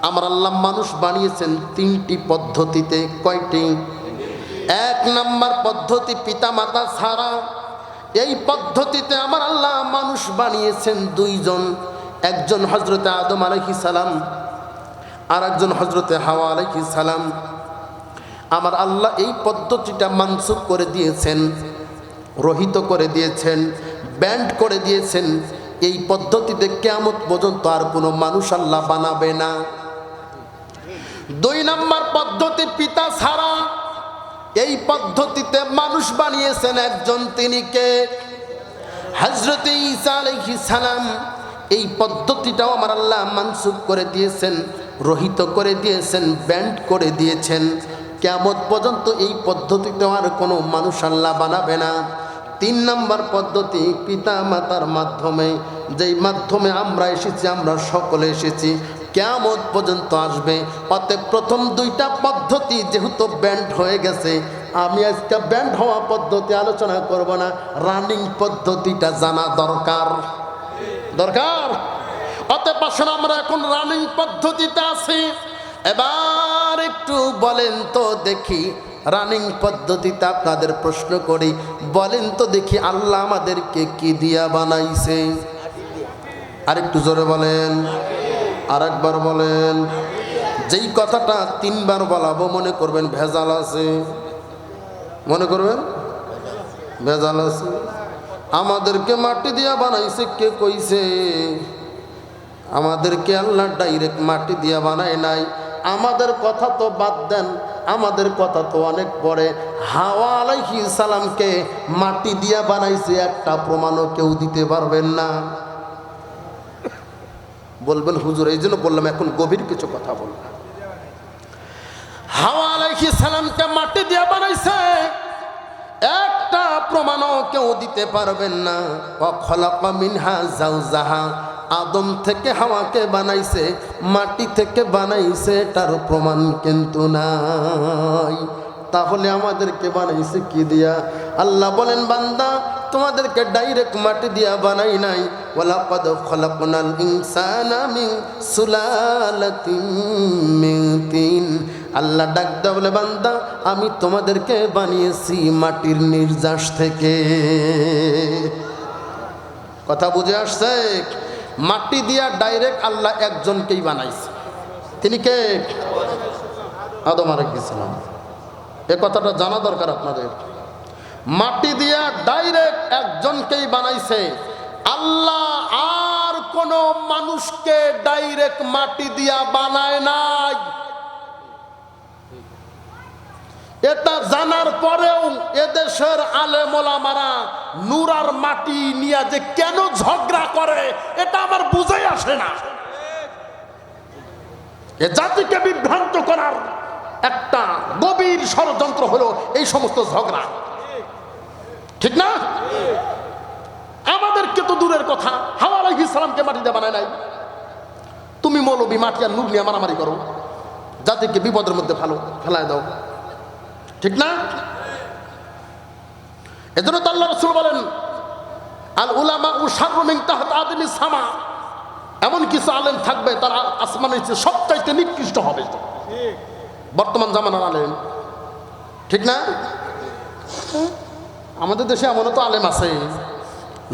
আমার আল্লাহ মানুষ বানিয়েছেন তিনটি পদ্ধতিতে। কয়টি? এক নাম্বার পদ্ধতি পিতা মাতা ছাড়া। এই পদ্ধতিতে আমার আল্লাহ মানুষ বানিয়েছেন দুইজন, একজন হযরতে আদম আলাইহিস সালাম আর একজন হযরতে হাওয়া আলাইহিস সালাম। আমার আল্লাহ এই পদ্ধতিটা মানসুখ করে দিয়েছেন, রহিত করে দিয়েছেন, ব্যান্ড করে দিয়েছেন। এই পদ্ধতিতে কিয়ামত পর্যন্ত আর কোনো মানুষ আল্লাহ বানাবে না। দুই নাম্বার পদ্ধতি পিতা ছাড়া। এই পদ্ধতিতে মানুষ বানিয়েছেন একজন, তিনি কে? হযরত ঈসা আলাইহিস সালাম। এই পদ্ধতিটাও আমার আল্লাহ মানসুখ করে দিয়েছেন, রহিত করে দিয়েছেন, ব্যান্ড করে দিয়েছেন। কিয়ামত পর্যন্ত এই পদ্ধতিতে আর কোনো মানুষ আল্লাহ বানাবে না। তিন নাম্বার পদ্ধতি পিতা মাতার মাধ্যমে, যেই মাধ্যমে আমরা এসেছি, আমরা সকলে এসেছি, কিয়ামত পর্যন্ত আসবে। অতএব প্রথম দুইটা পদ্ধতি যেহেতু ব্যান্ড হয়ে গেছে, আমি আজকে ব্যান্ড হওয়া পদ্ধতি আলোচনা করব না, রানিং পদ্ধতিটা জানা দরকার দরকার। অতএব আসলে আমরা এখন রানিং পদ্ধতিতে আছি। এবার একটু বলেন তো দেখি, রানিং পদ্ধতিতে আপনাদের প্রশ্ন করি, বলেন তো দেখি আল্লাহ আমাদেরকে কি দিয়া বানাইছে? আরেকটু জোরে বলেন, আরেকবার বলেন। যেই কথাটা তিনবার বলাবো মনে করবেন ভেজাল আছে, মনে করবেন ভেজাল আছে। আমাদেরকে মাটি দিয়া বানাইছে কে কইছে? আমাদেরকে আল্লাহ ডাইরেক্ট মাটি দিয়া বানায় নাই। আমাদের কথা তো বাদ দেন, আমাদের কথা তো অনেক পরে। হাওয়া আলাইহিস সালামকে মাটি দিয়া বানাইছে, একটা প্রমাণও কেউ দিতে পারবেন না। বলবেন হুজুর এই জন্য বললাম এখন গভীর কিছু কথা বললাম। হাওয়া আলাইহিস সালামকে মাটি দিয়া বানাইছে, একটা প্রমাণও কেউ দিতে পারবেন না। ওয়া খলাকা মিনহা যাওজাহা, আদম থেকে হাওয়াকে বানাইছে, মাটি থেকে বানাইছে, এটার প্রমাণ কিন্তু নাই। তাহলে আমাদেরকে বানাইছে কি দিয়া? আল্লাহ বলেন বান্দা তোমাদেরকে ডাইরেক্ট মাটি দিয়া বানাই নাই। ওয়ালাকাদ খলাকনাল ইনসানা মিন সুলালাতিন মিন তিন। আল্লাহ ডাক দেয়া বলে বান্দা আমি তোমাদেরকে বানিয়েছি মাটির নির্যাস থেকে। কথা বুঝে আসছে? মাটি দিয়া ডাইরেক্ট আল্লাহ একজনকেই বানাইছে, তিনি কে? আদম আলাইহিস সালাম। এ কথাটা জানা দরকার আপনাদের। মাটি দিয়া ডাইরেক্ট একজনকেই বানাইছে আল্লাহ, আর কোন মানুষকে ডাইরেক্ট মাটি দিয়া বানায় নাই। এটা জানার পরেও এদেশের আলেম ওলামারা নূর আর মাটি নিয়ে যে কেন ঝগড়া করে এটা আমার বুঝাই আসে না। এ জাতিকে বিভ্রান্ত করার একটা গভীর ষড়যন্ত্র হলো এই সমস্ত ঝগড়া, ঠিক না? আমাদেরকে তো দূরের কথা, হাওয়া আলাইহিস সালামকে মাটি দিয়ে বানায় নাই। তুমি মৌলবি মাটি আর নূর নিয়ে মারামারি করো, জাতিকে বিপদের মধ্যে ফেলায় দাও, ঠিক না? এজন্য তো আল্লাহ রাসূল বলেন আল উলামা শাররু মিন তাহতি আদমিস সামা। এমন কিছু আলেম থাকবে তারা আসমানের চেয়ে সবচাইতে নিকৃষ্ট হবে। বর্তমান জামানার আলেম, ঠিক না? আমাদের দেশে এমনও তো আলেম আছে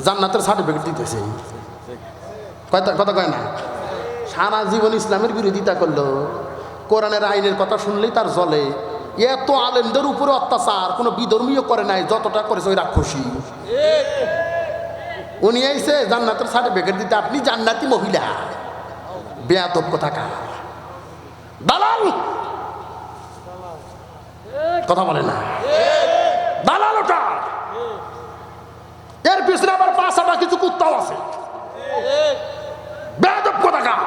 জান্নাতের সার্টিফিকেট দিতেছে, কথা কয় না? সারা জীবন ইসলামের বিরোধিতা করলো, কোরআনের আইনের কথা শুনলেই তার জ্বলে। এত আলেমদের উপরে অত্যাচার কোনো বিধর্মীয় করে নাই, যতটা করেছে ওই রাক্ষসী। উনি আইছে জান্নাতের সার্টিফিকেট দিতে, আপনি জান্নাতি মহিলা। বেয়াদব কোথাকার দালাল, কথা বলে না? দালাল ওটা। এর পিছনে আবার পাঁচটা কিছু কুত্তাও আছে, বেয়াদব কোথাকার।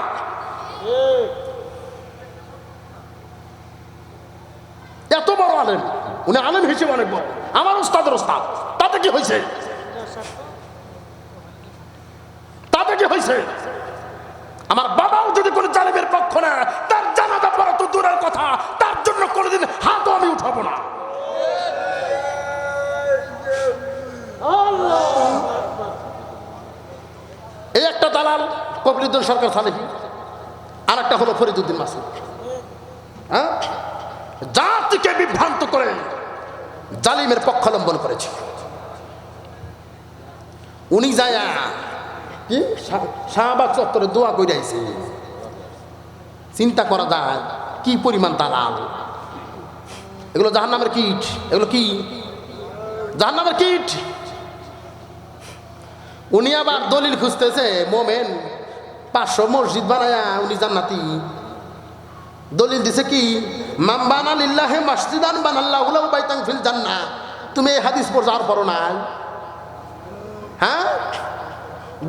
এত বড় আলেম, উনি আলেম হিসেবে অনেক বড়, আমার ওস্তাদের ওস্তাদ। তাতে কি হয়েছে? তাতে কি হয়েছে? আমার বাবাও যদি কোনো জালেমের পক্ষ না, তার জানাজা পড়া তো দূরের কথা, তার জন্য কোনোদিন হাতও আমি উঠাবো না। এই একটা দালাল কবিরুদ্দিন সরকার সালেহী, আর একটা হলো ফরিদউদ্দিন মাসুদ, হ্যাঁ, জাতিকে বিভ্রান্ত করে জালিমের পক্ষাবলম্বন করেছে। উনি যায়া কি শাহবাগ চত্বরে দোয়া করে আইছে। চিন্তা করা যায় কি পরিমাণ দালাল। এগুলো জাহান্নামের কীট। এগুলো কি জাহান্নামের কীট। উনি আবার দলিল খুঁজতেছে মোমেন 500 মসজিদ বানায়া উনি জান্নাতি। দলিল দিছে কি মান বানা লিল্লাহি মাসজিদান বানাল্লাহু লাহু বাইতান ফিল জান্নাহ। তুমি এই হাদিস পড়ছো আর পড়ো না? হ্যাঁ,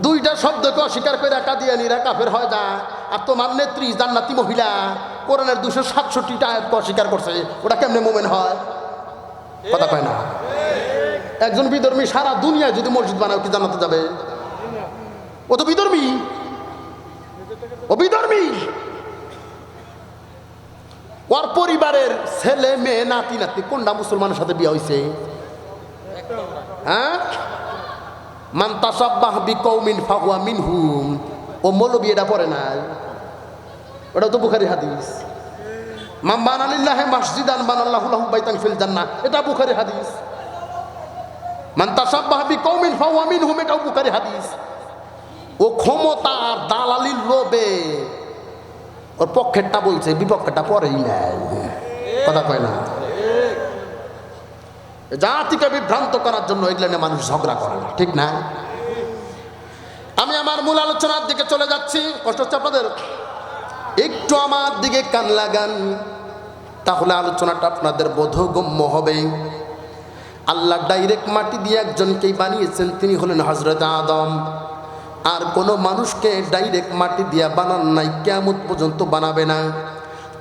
দুইটা শব্দকে অস্বীকার করে কাদিয়ানীরা কাফের হয়ে যায়। আর তোমার নেত্রী জান্নাতি মহিলা কোরআনের 267টা আয়াতকে অস্বীকার করছে, ওটা কেমনে মোমেন হয়? কথা কয় না। একজন বিধর্মী সারা দুনিয়ায় যদি মসজিদ বানাও কি জান্নাতে যাবে? ও তো বিধর্মী, ও বিধর্মী। ওর পরিবারের ছেলে মেয়ে নাতি নাতি কোনটা মুসলমানের সাথে বিয়ে হয়েছে? হ্যাঁ, মান তাসাব্বাহ বিকৌমিন ফাহুয়া মিনহুম। ও মৌলবি এটা পড়ে নাই, ওটা তো বুখারী হাদিস। মান বানা লিল্লাহি মাসজিদান বানাল্লাহু লাহু বাইতান ফিল জান্নাহ, এটা বুখারী হাদিস। মান তাসাব্বাহ বিকৌমিন ফাহুয়া মিনহুম, এটাও বুখারী হাদিস। ও ক্ষমতা আর দালালির লোভে ওর পক্ষেরটা বলছে, বিপক্ষেরটা পরেই নাই। কথা কয় না। জাতিকে বিভ্রান্ত করার জন্য এগুলো নিয়ে মানুষ ঝগড়া করে না, ঠিক না? আমি আমার মূল আলোচনার দিকে চলে যাচ্ছি। কষ্ট হচ্ছে আপনাদের? একটু আমার দিকে কান লাগান, তাহলে আলোচনাটা আপনাদের বোধগম্য হবে। আল্লাহ ডাইরেক্ট মাটি দিয়ে একজনকেই বানিয়েছেন, তিনি হলেন হযরত আদম। আর কোনো মানুষকে ডাইরেক্ট মাটি দিয়া বানান নাই, কিয়ামত পর্যন্ত বানাবে না।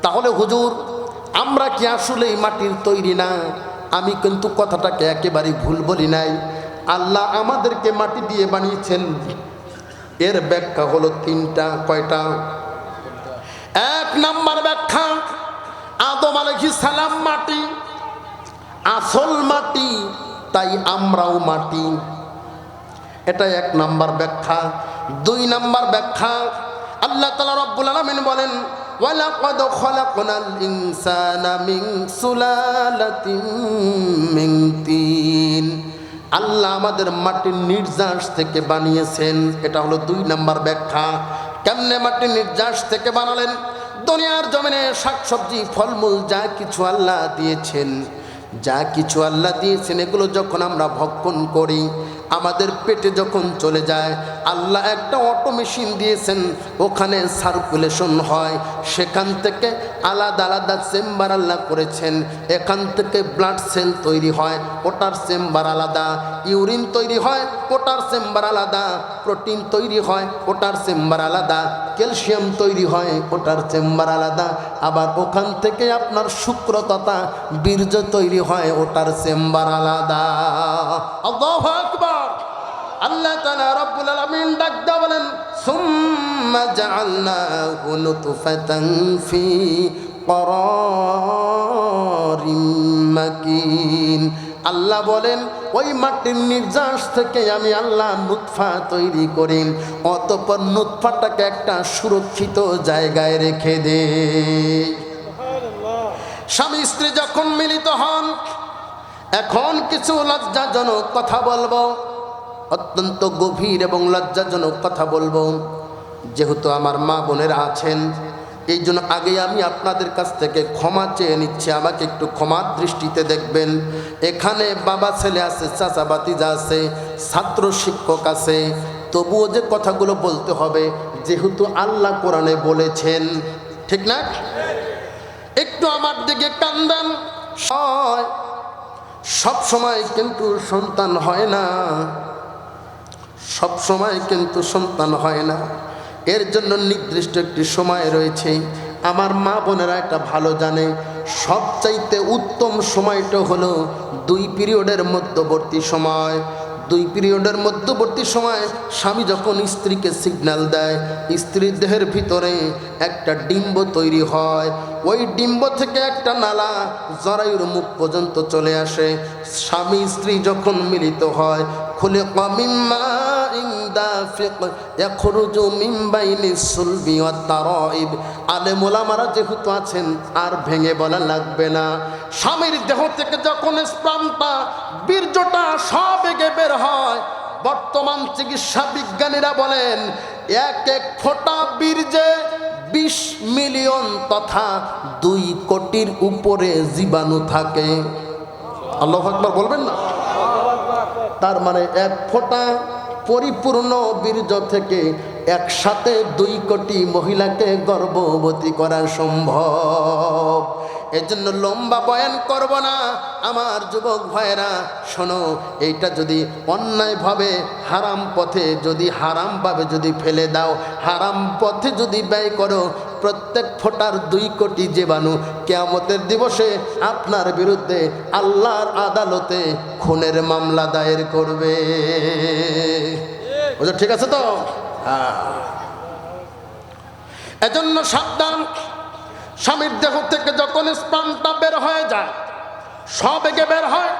তাহলে হুজুর আমরা কি আসলেই মাটির তৈরি না? আমি কিন্তু কথাটাকে একেবারেই ভুল বলি নাই। আল্লাহ আমাদেরকে মাটি দিয়ে বানিয়েছেন, এর ব্যাখ্যা হলো 3টা। কয়টা? 1 নাম্বার ব্যাখ্যা, আদম আলাইহিস সালাম মাটি, আসল মাটি, তাই আমরাও মাটি। এটা 1 নাম্বার ব্যাখ্যা। 2 নাম্বার ব্যাখ্যা, আল্লাহ তাআলা রব্বুল আলামিন বলেন ওয়ালাকাদ খালাকনাল ইনসানা মিন সুলালাতিন মিন তিন। আল্লাহ আমাদের মাটির নির্যাস থেকে বানিয়েছেন। এটা হলো 2 নাম্বার ব্যাখ্যা। কেমনে মাটির নির্যাস থেকে বানালেন? দুনিয়ার জমিনে শাকসবজি ফলমূল যা কিছু আল্লাহ দিয়েছেন, যা কিছু আল্লাহ দিয়েছেন, এগুলো যখন আমরা ভক্ষণ করি, আমাদের পেটে যখন চলে যায়, আল্লাহ একটা অটো মেশিন দিয়েছেন, ওখানে সার্কুলেশন হয়। সেখান থেকে আলাদা আলাদা চেম্বার আল্লাহ করেছেন। এখান থেকে ব্লাড সেল তৈরি হয়, ওটার চেম্বার আলাদা। ইউরিন তৈরি হয়, ওটার চেম্বার আলাদা। প্রোটিন তৈরি হয়, ওটার চেম্বার আলাদা। ক্যালসিয়াম তৈরি হয়, ওটার চেম্বার আলাদা। আবার ওখান থেকে আপনার শুক্র তথা বীর্য তৈরি হয়, ওটার চেম্বার আলাদা। আল্লাহু আকবার। আল্লাহ তাআলা রব্বুল আলামিন ডাক দিয়ে বলেন সুম্মা জাআলনাহু নুতফাতান ফি করারিম মাকিন। আল্লাহ বলেন ওই মাটির নির্যাস থেকে আমি আল্লাহ নুতফা তৈরি করি, অতঃপর নুতফাটাকে একটা সুরক্ষিত জায়গায় রেখে দেই। স্বামী স্ত্রী যখন মিলিত হন, এখন কিছু লজ্জাজনক কথা বলবো, অত্যন্ত গভীর এবং লজ্জাজনক কথা বলবো। যেহেতু আমার মা বোনেরা আছেন, এই জন্য আগে আমি আপনাদের কাছ থেকে ক্ষমা চেয়ে নিচ্ছি। আমাকে একটু ক্ষমার দৃষ্টিতে দেখবেন। এখানে বাবা ছেলে আছে, চাচা ভাতিজা আছে, ছাত্র শিক্ষক আছে, তবুও যে কথাগুলো বলতে হবে, যেহেতু আল্লাহ কোরআনে বলেছেন, ঠিক না? একটু আমার দিকে কান দেন। সব সময় কিন্তু সন্তান হয় না, সব সময় কিন্তু সন্তান হয় না। এর জন্য নির্দিষ্ট একটি সময় রয়েছে। আমার মা বোনেরা এটা ভালো জানে। সবচাইতে উত্তম সময়টা হলো 2 পিরিয়ডের মধ্যবর্তী সময়। 2 পিরিয়ডের মধ্যবর্তী সময় স্বামী যখন স্ত্রীকে সিগন্যাল দেয়, স্ত্রীর দেহের ভিতরে একটা ডিম্ব তৈরি হয়। ওই ডিম্ব থেকে একটা নালা জরায়ুর মুখ পর্যন্ত চলে আসে। স্বামী স্ত্রী যখন মিলিত হয়, খুলে মিম্মা ইন ইউদাফিক ইয়াখরুজু মিন বাইনিস সুলবি ওয়াত তারাইব। আলেম ওলামারা যেহেতু আছেন আর ভেঙে বলা লাগবে না। স্বামীর দেহ থেকে যখন স্পামটা বীর্যটা সবেগে বের হয়, বর্তমান চিকিৎসা বিজ্ঞানীরা বলেন এক এক ফোঁটা বীর্যে 20 মিলিয়ন তথা 2 কোটির উপরে জীবাণু থাকে। আল্লাহু আকবার বলবেন না? তার মানে এক ফোঁটা পরিপূর্ণ বীর্য থেকে একসাথে 2 কোটি মহিলাকে গর্ভবতী করা সম্ভব। এজন্য লম্বা বয়ান করব না আমার যুবক ভাইরা, শোনো, এইটা যদি অন্যায়ভাবে হারাম পথে যদি হারামভাবে যদি ফেলে দাও, হারাম পথে যদি ব্যয় করো, প্রত্যেক ফোঁটার 2 কোটি জীবাণু কিয়ামতের দিবসে আপনার বিরুদ্ধে আল্লাহর আদালতে খুনের মামলা দায়ের করবে। বুঝো? ঠিক আছে তো? এজন্য সাবধান। স্বামীর দেহ থেকে যখন স্পামটা বের হয়ে যায়, সবেগে বের হয়।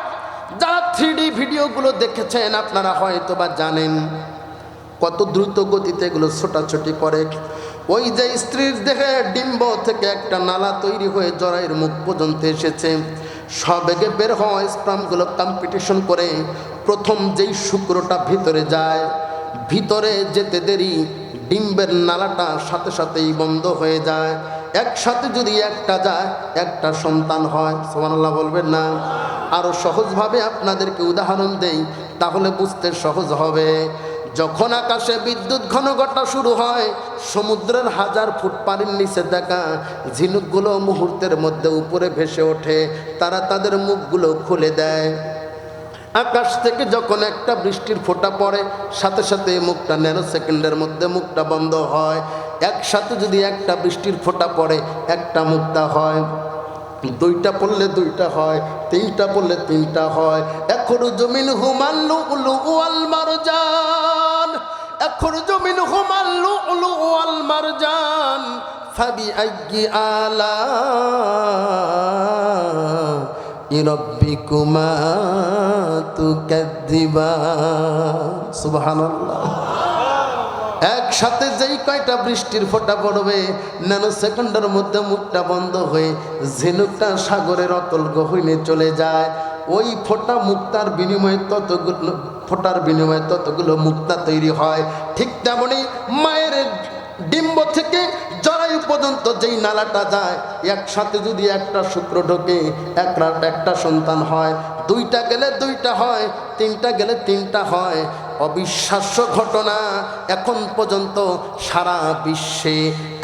যারা 3D ভিডিওগুলো দেখেছেন আপনারা হয়তো বা জানেন কত দ্রুত গতিতে এগুলো ছোটাছুটি করে। ওই যে স্ত্রীর দেহে ডিম্ব থেকে একটা নালা তৈরি হয়ে জরায়ুর মুখ পর্যন্ত এসেছে, সবেগে বের হয় স্পামগুলো কম্পিটিশন করে। প্রথম যেই শুক্রটা ভিতরে যায়, ভিতরে যেতে দেরি ডিম্বের নালাটা সাথে সাথেই বন্ধ হয়ে যায়। একসাথে যদি একটা যায়, একটা সন্তান হয়। সুবহানাল্লাহ বলবেন না? আরো সহজভাবে আপনাদেরকে উদাহরণ দেই, তাহলে বুঝতে সহজ হবে। যখন আকাশে বিদ্যুৎ ঘনঘটা শুরু হয়, সমুদ্রের 1000 ফুট পানির নিচে দেখা ঝিনুকগুলো মুহূর্তের মধ্যে উপরে ভেসে ওঠে। তারা তাদের মুখগুলো খুলে দেয়। আকাশ থেকে যখন একটা বৃষ্টির ফোঁটা পড়ে, সাথে সাথে মুখটা ন্যানো সেকেন্ডের মধ্যে মুখটা বন্ধ হয়। একসাথে যদি একটা বৃষ্টির ফোঁটা পড়ে, একটা মুক্তা হয়। 2টা পড়লে 2টা হয়, 3টা পড়লে 3টা হয়। ইয়াখরুজু মিনহুমাল লুলু ওয়াল মারজান, ইয়াখরুজু মিনহুমাল লুলু ওয়াল মারজান ফাবিআইয়ি আলা রাব্বিকুমা তুকাদ্দিবান। সুবহানাল্লাহ। একসাথে যেই কয়টা বৃষ্টির ফোঁটা পড়বে, ন্যানো সেকেন্ডের মধ্যে মুখটা বন্ধ হয়ে ঝিনুকটা সাগরের অতল গহীনে চলে যায়। ওই ফোঁটা মুক্তার বিনিময়ে ফোঁটার বিনিময়ে ততগুলো মুক্তা তৈরি হয়। ঠিক তেমনি মায়ের ডিম্ব থেকে জরায়ু পর্যন্ত যেই নালাটা যায়, একসাথে যদি একটা শুক্র ঢোকে, একটা সন্তান হয়। 2টা গেলে 2টা হয়, 3টা গেলে 3টা হয়। অবিশ্বাস্য ঘটনা। এখন পর্যন্ত সারা বিশ্বে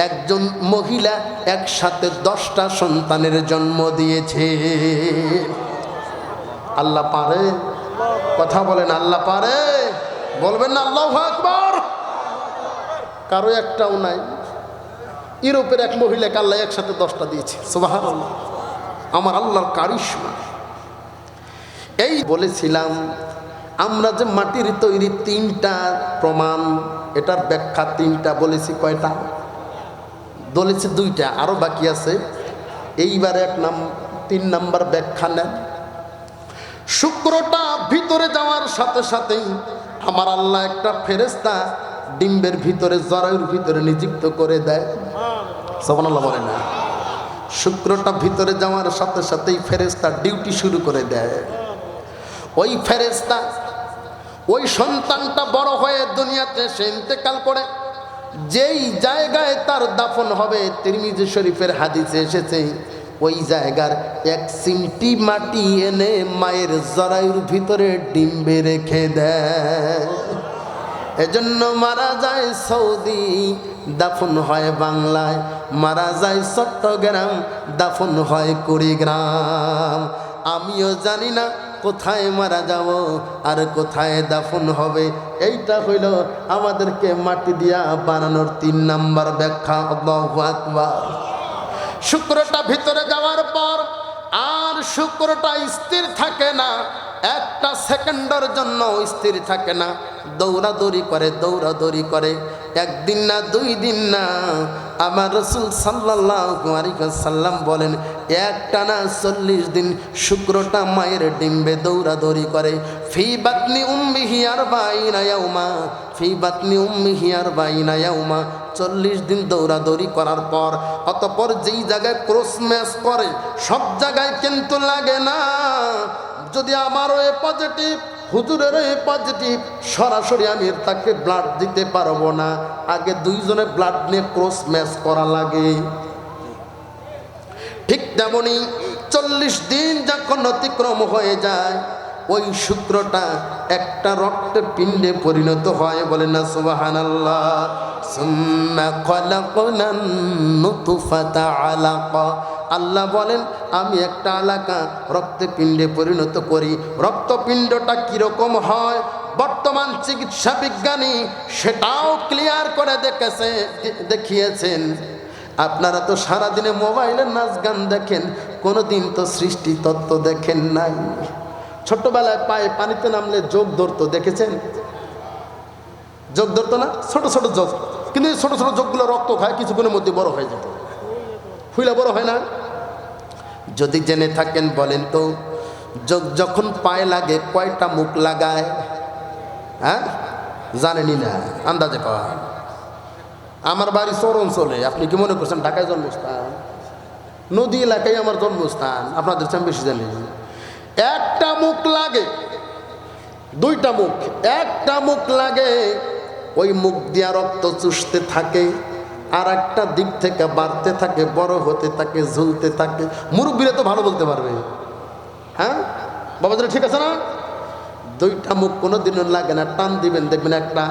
একজন মহিলা একসাথে 10টা সন্তানের জন্ম দিয়েছে। আল্লাহ পারে? কথা বলেন, আল্লাহ পারে? বলবেন না আল্লাহু আকবার? কারো একটাও নাই। ইউরোপের এক মহিলাকে আল্লাহ একসাথে 10টা দিয়েছে। সুবহানাল্লাহ। আমার আল্লাহর কারিশমা। এই বলেছিলাম আমরা যে মাটির তৈরি 3টা প্রমাণ, এটার ব্যাখ্যা 3টা বলেছি। কয়টা বলেছি? 2টা, আরো বাকি আছে। এইবারে 3 নাম্বার ব্যাখ্যা নেন। শুক্রটা ভিতরে যাওয়ার সাথে সাথেই আমার আল্লাহ একটা ফেরেশতা ডিম্বের ভিতরে জরায়ুর ভিতরে নিযুক্ত করে দেয়। সুবহানাল্লাহ বলেন না? শুক্রটা ভিতরে যাওয়ার সাথে সাথেই ফেরেশতা ডিউটি শুরু করে দেয়। ওই ফেরেশতা ওই সন্তানটা বড় হয়ে দুনিয়াতে সে ইন্তেকাল করে যেই জায়গায় তার দাফন হবে, তিরমিজি শরীফের হাদিসে এসেছে, ওই জায়গার 1 চিমটি মাটি এনে মায়ের জরায়ুর ভিতরে ডিম্বে রেখে দেয়। এজন্য মারা যায় সৌদি, দাফন হয় বাংলায়। মারা যায় চট্টগ্রাম, দাফন হয় কুড়িগ্রাম। আমিও জানি না কোথায় মারা যাব আর কোথায় দাফন হবে। এইটা হইল আমাদেরকে মাটি দিয়া বানানোর 3 নাম্বার ব্যাখ্যা। আল্লাহু আকবার। শুক্রটা ভিতরে যাওয়ার পর আর শুক্রটা স্থির থাকে না, একটা সেকেন্ডের জন্য স্থির থাকে না। দৌড়াদৌড়ি করে, দৌড়াদৌড়ি করে। একদিন না 2 দিন না, আমার রাসূল সাল্লাল্লাহু আলাইহি ওয়াসাল্লাম বলেন একটানা 40 দিন শুক্রটা মায়ের ডিম্বে দৌড়াদৌড়ি করে। ফি বাতনি উম্মিহি 40 ইয়াউমা, ফি বাতনি উম্মিহি 40 ইয়াউমা, 40 দিন দৌড়াদৌড়ি করার পর অতঃপর যেই জায়গায় ক্রস ম্যাচ করে সব জায়গায় কিন্তু লাগে না। যদি আমারও এ পজিটিভ, হুজুরের এ পজিটিভ, সরাসরি আমি তাকে ব্লাড দিতে পারবো না, আগে 2 জনে ব্লাড নিয়ে ক্রস ম্যাচ করা লাগে। ঠিক তেমনি 40 দিন যখন অতিক্রম হয়ে যায় ওই শুক্রটা একটা রক্তের পিণ্ডে পরিণত হয়, বলে না সুবহানাল্লাহ। সুম্মা খালাকনান নুতফাতা আলাকা, আল্লাহ বলেন আমি একটা আলাকা রক্তপিণ্ডে পরিণত করি। রক্তপিণ্ডটা কীরকম হয় বর্তমান চিকিৎসা বিজ্ঞানী সেটাও ক্লিয়ার করে দেখিয়েছেন। আপনারা তো সারাদিনে মোবাইলে নাচ গান দেখেন, কোনোদিন তো সৃষ্টি তত্ত্ব দেখেন নাই। ছোট্টবেলায় পায়ে পানিতে নামলে যোগ ধরতো, দেখেছেন? যোগ ধরতো না, ছোট ছোট যোগ, কিন্তু এই ছোট ছোট যোগগুলো রক্ত খায়, কিছুক্ষণের মধ্যে বড় হয়ে যেত, ফুইলা বড় হয় না। যদি জেনে থাকেন বলেন তো, যোগ যখন পায়ে লাগে কয়টা মুখ লাগায়? হ্যাঁ, জানেনি না, আন্দাজে কয়। আমার বাড়ি চর অঞ্চলে, আপনি কি মনে করছেন ঢাকায় জন্মস্থান? নদী এলাকায় আমার জন্মস্থান, আপনাদের চেয়ে বেশি জানি। একটা মুখ লাগে, 2টা মুখ, একটা মুখ লাগে, ওই মুখ দিয়া রক্ত চুষতে থাকে, আর একটা দিক থেকে বাড়তে থাকে, বড় হতে থাকে, ঝুলতে থাকে। মুরব্বীরা তো ভালো বলতে পারবে। হ্যাঁ বাবাদের ঠিক আছে না? 2টা মুখ কোনোদিনও লাগে না, টান দিবেন দেখবেন একটা।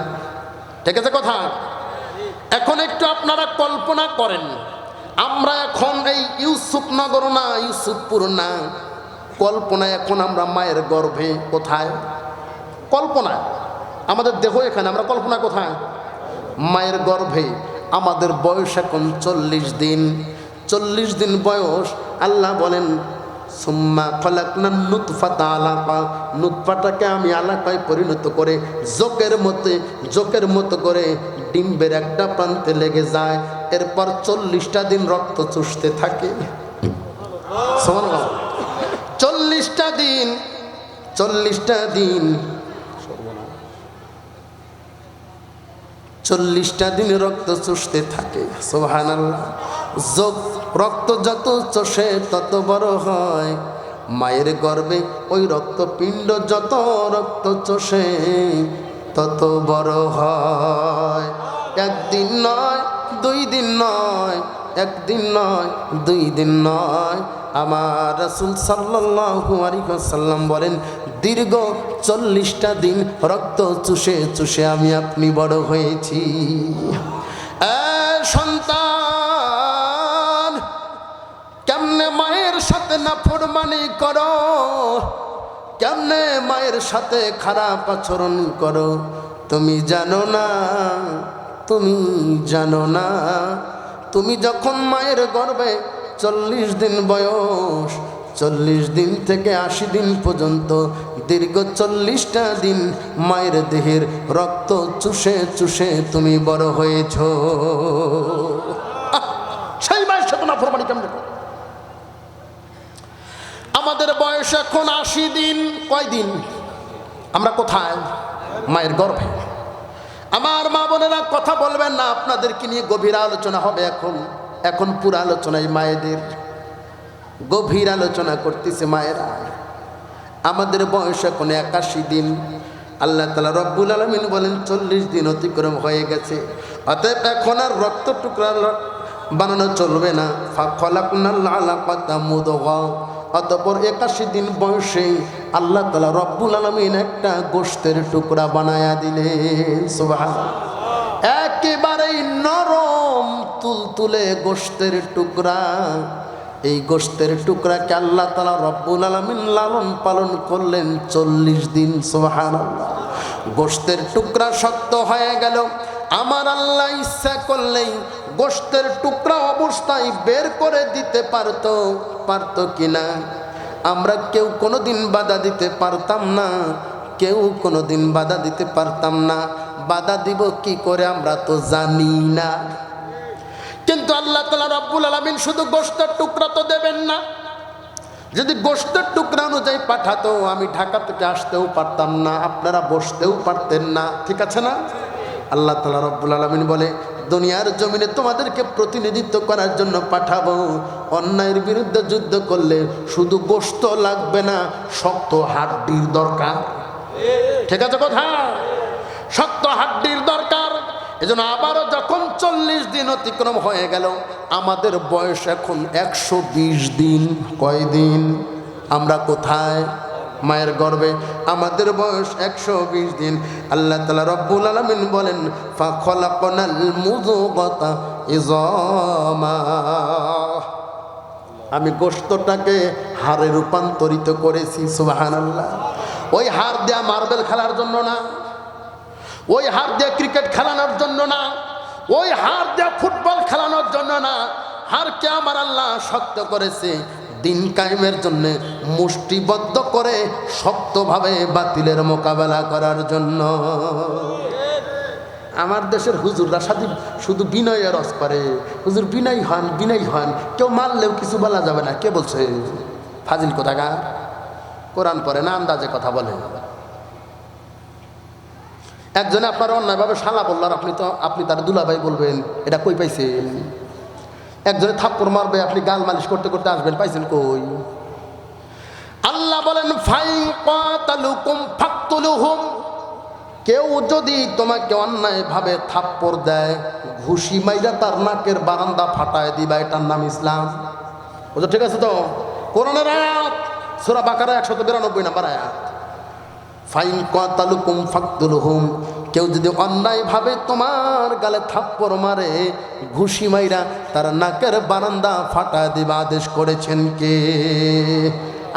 ঠিক আছে কথা? এখন একটু আপনারা কল্পনা করেন, আমরা এখন এই ইউসুফনগর না, ইউসুফপুর না, কল্পনায় এখন আমরা মায়ের গর্ভে। কোথায়? কল্পনায়। আমাদের দেহ এখানে, আমরা কল্পনা কোথায়? মায়ের গর্ভে। আমাদের বয়স এখন 40 দিন। 40 দিন বয়স। আল্লাহ বলেন সুম্মা খালাকনান নুতফাতা আলাকা, নুতফাটাকে আমি আলাকায় পরিণত করে জোকের মতো করে ডিম্বের একটা প্রান্তে লেগে যায়। এরপর 40টা দিন রক্ত চুষতে থাকে। 40টা দিন, 40টা দিন, 40টা দিন রক্ত চুষতে থাকে। সুবহানাল্লাহ। রক্ত যত চষে তত বড় হয়। মায়ের গর্ভে ওই রক্তপিণ্ড যত রক্ত চষে তত বড় হয়। একদিন নয়, 2 দিন নয়, একদিন নয়, 2 দিন নয়। আমার রাসূল সাল্লাল্লাহু আলাইহি ওয়াসাল্লাম বলেন দীর্ঘ 40টা দিন রক্ত চুষে চুষে আমি আপনি বড় হয়েছি। সন্তান, কেমনে মায়ের সাথে নাফরমানি করো, কেমনে মায়ের সাথে খারাপ আচরণ করো, তুমি জানো না, তুমি জানো না। তুমি যখন মায়ের গর্ভে 40 দিন বয়স, 40 দিন থেকে 80 দিন পর্যন্ত দীর্ঘ 40টা দিন মায়ের দেহের রক্ত চুষে চুষে তুমি বড় হয়েছ। সেই মায়ের সাথে নাফরমানি কেমনে করো? আমাদের বয়স এখন 80 দিন। কয় দিন? আমরা কোথায়? মায়ের গর্ভে। আমার মা বোনেরা কথা বলবেন না, আপনাদেরকে নিয়ে গভীর আলোচনা হবে। এখন পুরো আলোচনায় মায়েদের, গভীর আলোচনা করতেছে মায়েরা। আমাদের বয়স এখন 81 দিন। আল্লাহ তাআলা রব্বুল আলামিন বলেন 40 দিন অতিক্রম হয়ে গেছে, অতএব এখন আর রক্ত টুকরা বানানো চলবে না। ফাখলাকনাল আলাকাতা মুদগা, অতঃপর 81 দিন বয়সে আল্লাহ তাআলা রব্বুল আলামিন একটা গোশতের টুকরা বানায়া দিলেন। সুবহানাল্লাহ। একেবারেই নরম তুলতুলে গোশতের টুকরা। এই গোশতের টুকরাকে আল্লাহ তাআলা রব্বুল আলামিন লালন পালন করলেন 40 দিন। সুবহানাল্লাহ। গোশতের টুকরা শক্ত হয়ে গেল। আমার আল্লাহ ইচ্ছা করলেই গোশতের টুকরা অবস্থায় বের করে দিতে পারতো কিনা? আমরা কেউ কোনোদিন বাধা দিতে পারতাম না, কেউ কোনোদিন বাধা দিতে পারতাম না। বাধা দিব কি করে আমরা তো জানি না। কিন্তু আল্লাহ তাআলা রব্বুল আলামিন শুধু গোশতের টুকরা তো দেবেন না। যদি গোশতের টুকরা অনুযায়ী পাঠাতো আমি ঢাকা থেকে আসতেও পারতাম না, আপনারা বসতেও পারতেন না, ঠিক আছে না? আল্লাহ তাআলা রব্বুল আলামিন বলে দুনিয়ার জমিনে তোমাদেরকে প্রতিনিধিত্ব করার জন্য পাঠাবো। অন্যায়ের বিরুদ্ধে যুদ্ধ করলে শুধু গোশত লাগবে না, শক্ত হাড্ডির দরকার, ঠিক আছে কথা? শক্ত হাড্ডির দরকার। এজন্য আবারও যখন 40 দিন অতিক্রম হয়ে গেল, আমাদের বয়স এখন 120 দিন। কয়দিন? আমরা কোথায়? মায়ের গর্ভে। আমাদের বয়স 120 দিন। আল্লাহ তাআলা রব্বুল আলামিন বলেন ফাখলাকনাল মুযগাতা ইযামা, আমি গোশতটাকে হাড়ে রূপান্তরিত করেছি। সুবহানাল্লাহ। ওই হাড় দেয়া মার্বেল খেলার জন্য না, ওই হাড় দিয়ে ক্রিকেট খেলানোর জন্য না, ওই হাড় দিয়ে ফুটবল খেলানোর জন্য না। হাড়কে আমার আল্লাহ শক্ত করেছে দিন কায়েমের জন্য, মুষ্টিবদ্ধ করে শক্তভাবে বাতিলের মোকাবেলা করার জন্য। আমার দেশের হুজুররা শুধু বিনয়ের রস করে। হুজুর বিনয় হন, বিনয় হন, কেউ মারলেও কিছু বলা যাবে না। কে বলছে? ফাজিল কোথাকার। কোরআন পড়ে না, আন্দাজে কথা বলে। একজনে আপনার অন্যায়ভাবে শালা বললার আপনি তার দুলাভাই বলবেন, এটা কই পাইছেন? একজনে থাপ্পড় মারবে, আপনি গাল মালিশ করতে করতে আসবেন, পাইছেন কই? আল্লাহ বলেন ফাইন কাতালুকুম ফাকতুলুহুম, কেউ যদি তোমাকে অন্যায়ভাবে থাপ্পড় দেয়, ঘুষি মাইরা তার নাকের বারান্দা ফাটায় দিবা, এটার নাম ইসলাম। বুঝো? ঠিক আছে তো? কোরআনের আয়াত, সূরা বাকারা 192 নম্বর আয়াত। ফাইন কাতালুকুম ফাকতুলুহুম, কেউ যদি অন্যায়ভাবে তোমার গালে থাপ্পড় মারে, ঘুষি মাইরা তার নাকের বারান্দা ফাটায় দিবা, আদেশ করেছেন কে?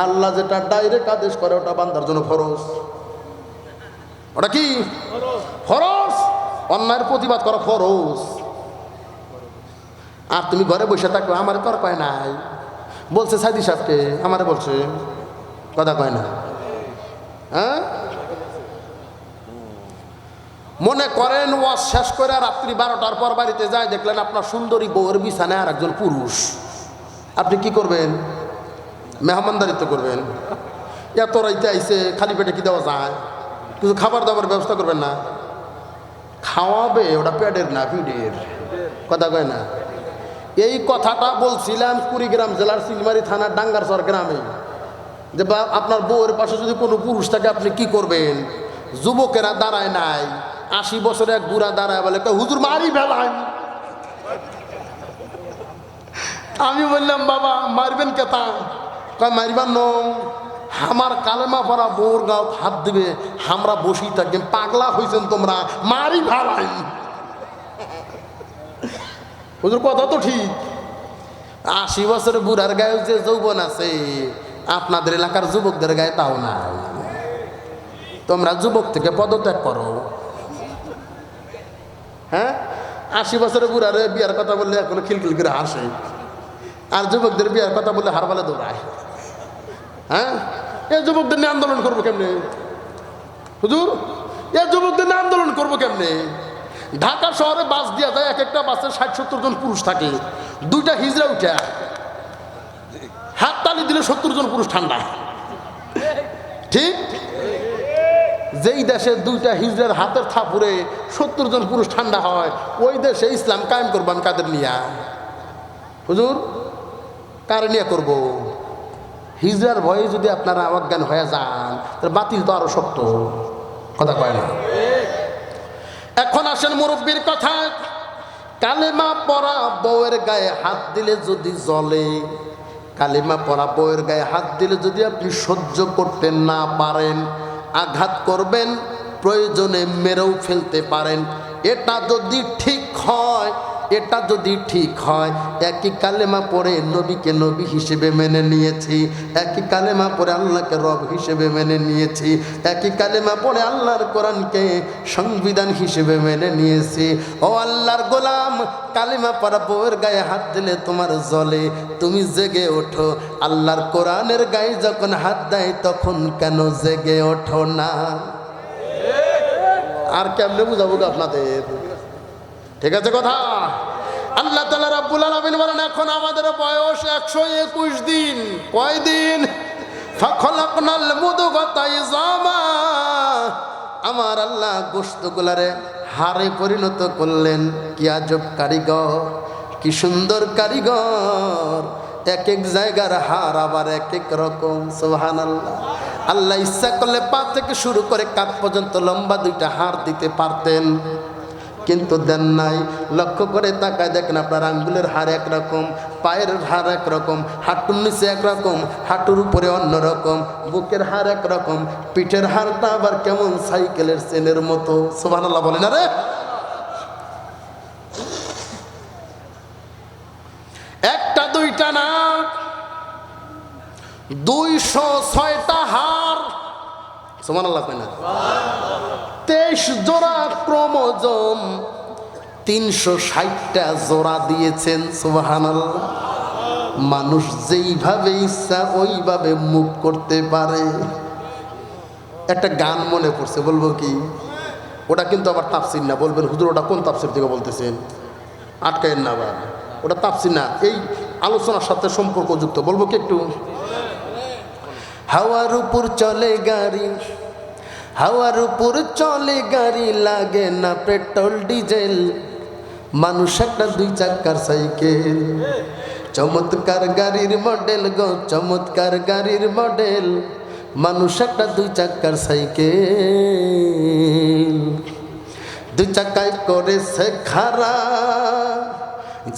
আল্লাহ। যেটা ডাইরেক্ট আদেশ করে ওটা বান্দার জন্য ফরজ। ওটা কি ফরজ? অন্যায়ের প্রতিবাদ করা ফরজ। আর তুমি ঘরে বসে থাকবে, আমারে তোর কয় নাই বলছে সাইদি সাহেবকে, আমারে বলছে, কথা কয় না। হ্যাঁ, মনে করেন ওয়াজ শেষ করে রাত্রি 12টার পর বাড়িতে যায়, দেখলেন আপনার সুন্দরী বউয়ের বিছানায় আর একজন পুরুষ, আপনি কি করবেন? মেহমানদারিত্ব করবেন। এত রাইতে আইসে খালি পেটে কি দেওয়া যায়? কিছু খাবার দাবার ব্যবস্থা করবেন না? খাওয়াবে, ওটা পেটের না পিঠের, কথা কয় না। এই কথাটা বলছিলাম কুড়িগ্রাম জেলার চিলমারি থানার ডাঙ্গারচর গ্রামে, যে আপনার বউয়ের পাশে যদি কোনো পুরুষ থাকে আপনি কি করবেন? যুবকেরা দাঁড়ায় নাই, 80 বছরে এক বুড়া দাঁড়ায় বলে হুজুর মারি ফেলান। আমি বললাম বাবা মারবেন কেতা? কয় মারবার নো, আমার কালেমা পড়া বউর গাও হাত দিবে, আমরা বসি থাকি। পাগলা হয়েছেন তোমরা, মারি ফেলাই। হুজুর কথা তো ঠিক। 80 বছরের বুড়ার গায়ে যে যৌবন আছে, আপনাদের এলাকার যুবকদের গায়ে তাও নাই। তোমরা যুবক থেকে পদত্যাগ করো। হ্যাঁ, 80 বছরের বুড়ারে বিয়ার কথা বললে এখনো খিলখিল করে হাসে, আর যুবকদের বিয়ার কথা বললে হারবালে দৌড়ায়। হ্যাঁ, এই যুবকদের নিয়ে আন্দোলন করবো কেমনে হুজুর? এই যুবকদের নিয়ে আন্দোলন করবো কেমনে? ঢাকা শহরে বাস দিয়া যায়, এক একটা বাসে 60-70 জন পুরুষ থাকে, 2টা হিজড়া উঠে হাত তালি দিলে 70 জন পুরুষ ঠান্ডা। ঠিক? যেই দেশে 2টা হিজড়ার হাতের থাপুরে 70 জন পুরুষ ঠান্ডা হয়, ওই দেশে ইসলাম কায়েম করবো আমি কাদের নিয়া? হুজুর কার নিয়ে করবো? হিজড়ার ভয়ে যদি আপনারা অজ্ঞান হয়ে যান, তাহলে বাতিল তো আরো শক্ত, কথা কয় না। এখন আসেন মুরব্বীর কথা। কালেমা পড়া বউয়ের গায়ে হাত দিলে যদি জ্বলে, কালেমা পড়া বউয়ের গায়ে হাত দিলে যদি আপনি সহ্য করতে না পারেন, আঘাত করবেন, প্রয়োজনে মেরেও ফেলতে পারেন। এটা যদি ঠিক হয়, এটা যদি ঠিক হয়, একই কালেমা পড়ে নবীকে নবী হিসেবে মেনে নিয়েছি, একই কালেমা পড়ে আল্লাহকে রব হিসেবে মেনে নিয়েছি, একই কালেমা পড়ে আল্লাহর কোরআনকে সংবিধান হিসেবে মেনে নিয়েছি। ও আল্লাহর গোলাম, কালেমা পড়া বউয়ের গায়ে হাত দিলে তোমার জ্বলে, তুমি জেগে ওঠো। আল্লাহর কোরআনের গায়ে যখন হাত দেয় তখন কেন জেগে ওঠো না? আর কেমনে বুঝাবো আপনাদের? ঠিক আছে কথা। আল্লাহ তাআলা রাব্বুল আলামিন বলেন এখন আমাদের বয়স 121 দিন। কয় দিন? ফাখলাকনাল মুদগাতা ইযামা, আমার আল্লাহ গোশতগুলারে হাড়ে পরিণত করলেন। কি আজব কারিগর, কি সুন্দর কারিগর। এক এক জায়গার হাড় আবার এক এক রকম। সুবহানাল্লাহ। আল্লাহ ইচ্ছা করলে পা থেকে শুরু করে কাঁধ পর্যন্ত লম্বা দুইটা হাড় দিতে পারতেন, কিন্তু দেন নাই। লক্ষ্য করে তাকায় দেখেন আপনার আঙ্গুলের হাড় একরকম, পায়ের হাড় একরকম, হাঁটুর নিচে একরকম, হাঁটুর উপরে অন্যরকম, বুকের হাড় একরকম, পিঠের হাড়টা আবার কেমন সাইকেলের চেনের মতো। সুবহানাল্লাহ বলেন। আরে একটা দুইটা না, 206টা হাড়। সুবহানাল্লাহ কয় না? 23 জোড়া ক্রোমোজোম, 360টা জোড়া দিয়েছেন। সুবহানাল্লাহ। মানুষ যেইভাবে ইচ্ছা ওইভাবে মুভ করতে পারে। একটা গান মনে পড়ছে, বলবো কি? ওটা কিন্তু আবার তাফসির না। বলবেন হুজুর ওটা কোন তাফসির থেকে বলতেছেন? আটকায়েন না আবার, ওটা তাফসির না, এই আলোচনার সাথে সম্পর্কযুক্ত। বলবো কি একটু? হাওয়ার উপর চলে গাড়ি, হাওয়ার উপর চলে গাড়ি, লাগে না পেট্রোল ডিজেল। মানুষ একটা 2 চাকার সাইকেল, চমৎকার গাড়ির মডেল গো, চমৎকার গাড়ির মডেল। মানুষ একটা 2 চাকার সাইকেল, 2 চাকায় করেছে খাড়া,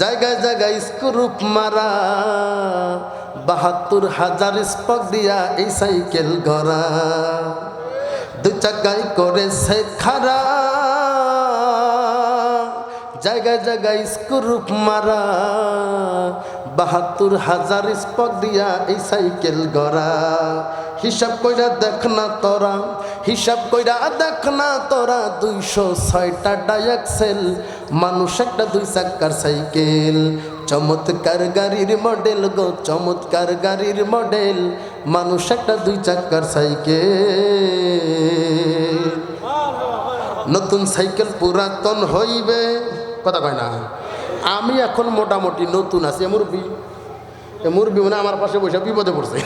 জায়গায় জায়গায় স্ক্রুপ মারা। 72,000 স্পক দিয়া এই সাইকেল গড়া। 2 চাকায় করেছে খাড়া, জায়গায় জায়গায় স্ক্রুপ মারা। 72,000 স্পক দিয়া এই সাইকেল গড়া। হিসাব কইরা দেখ না তোরা, হিসাব কইরা দেখ না তোরা, 206টা ডায়াক্সেল। মানুষ একটা 2 চাকার সাইকেল, চমৎকার গাড়ির মডেল গো, চমৎকার গাড়ির মডেল। মানুষ একটা 2 চাকার সাইকেল। নতুন সাইকেল পুরাতন হইবে, কথা কয় না? আমি এখন মোটামুটি নতুন আছি। মুরব্বি, মুরব্বি মানে আমার পাশে বসে বিপদে পড়ছে।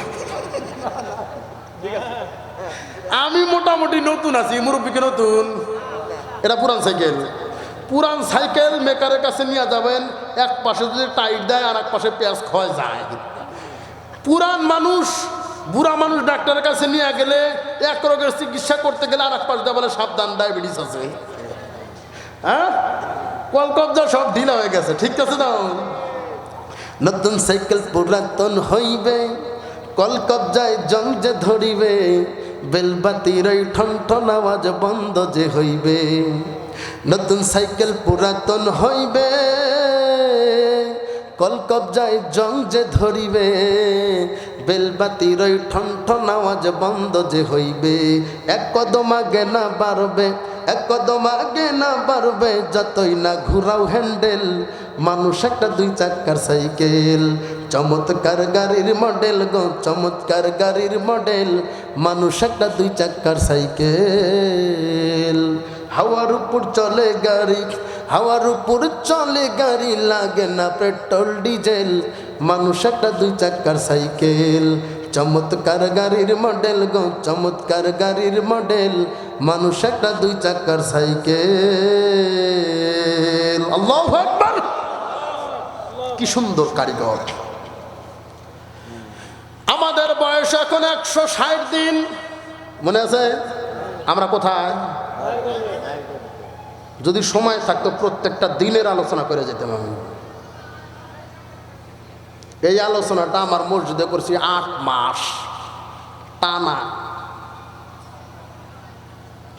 আমি মোটামুটি নতুন আছি, মুরব্বিকে নতুন। এটা পুরান সাইকেল। পুরান সাইকেল মেকারের কাছে নিয়ে যাবেন, এক পাশে যদি টাইট দেয় আর এক পাশে পেঁয়াজ ক্ষয় যায়। পুরান মানুষ, বুড়া মানুষ ডাক্তারের কাছে নিয়ে গেলে এক রোগের চিকিৎসা করতে গেলে আর এক পাশ দিয়ে বলে সাবধান ডায়াবেটিস আছে। হ্যাঁ, কলকবজা সব ঢিলা হয়ে গেছে। ঠিক আছে না? নতুন সাইকেল পুরাতন হইবে, কলকবজায় জং যে ধরিবে। বেলবাতির ওই ঠনঠন আওয়াজ বন্ধ যে হইবে। নতুন সাইকেল পুরাতন হইবে, কলকবজায় জং যে ধরিবে। বেলবাতির ওই ঠনঠন আওয়াজ বন্ধ যে হইবে। এক কদম আগে না বাড়বে, এক কদম আগে না বাড়বে, যতই না ঘুরাও হ্যান্ডেল। মানুষ একটা 2 চাকার সাইকেল, চমৎকার গাড়ির মডেল গো, চমৎকার গাড়ির মডেল। মানুষ একটা 2 চাকার সাইকেল। হাওয়ার উপর চলে গাড়ি, হাওয়ার উপর চলে গাড়ি, লাগে না পেট্রোল ডিজেল। মানুষ একটা 2 চাকার সাইকেল, চমৎকার গাড়ির মডেল গো, চমৎকার গাড়ির মডেল। মানুষ একটা 2 চাকার সাইকেল। আল্লাহু আকবার। কি সুন্দর কারিগর। আমাদের বয়স এখন 160 দিন। মনে আছে আমরা কোথায়? যদি সময় থাকতো প্রত্যেকটা দিনের আলোচনা করে যেতাম আমি। এই আলোচনাটা আমার মসজিদে করছি 8 মাস টানা।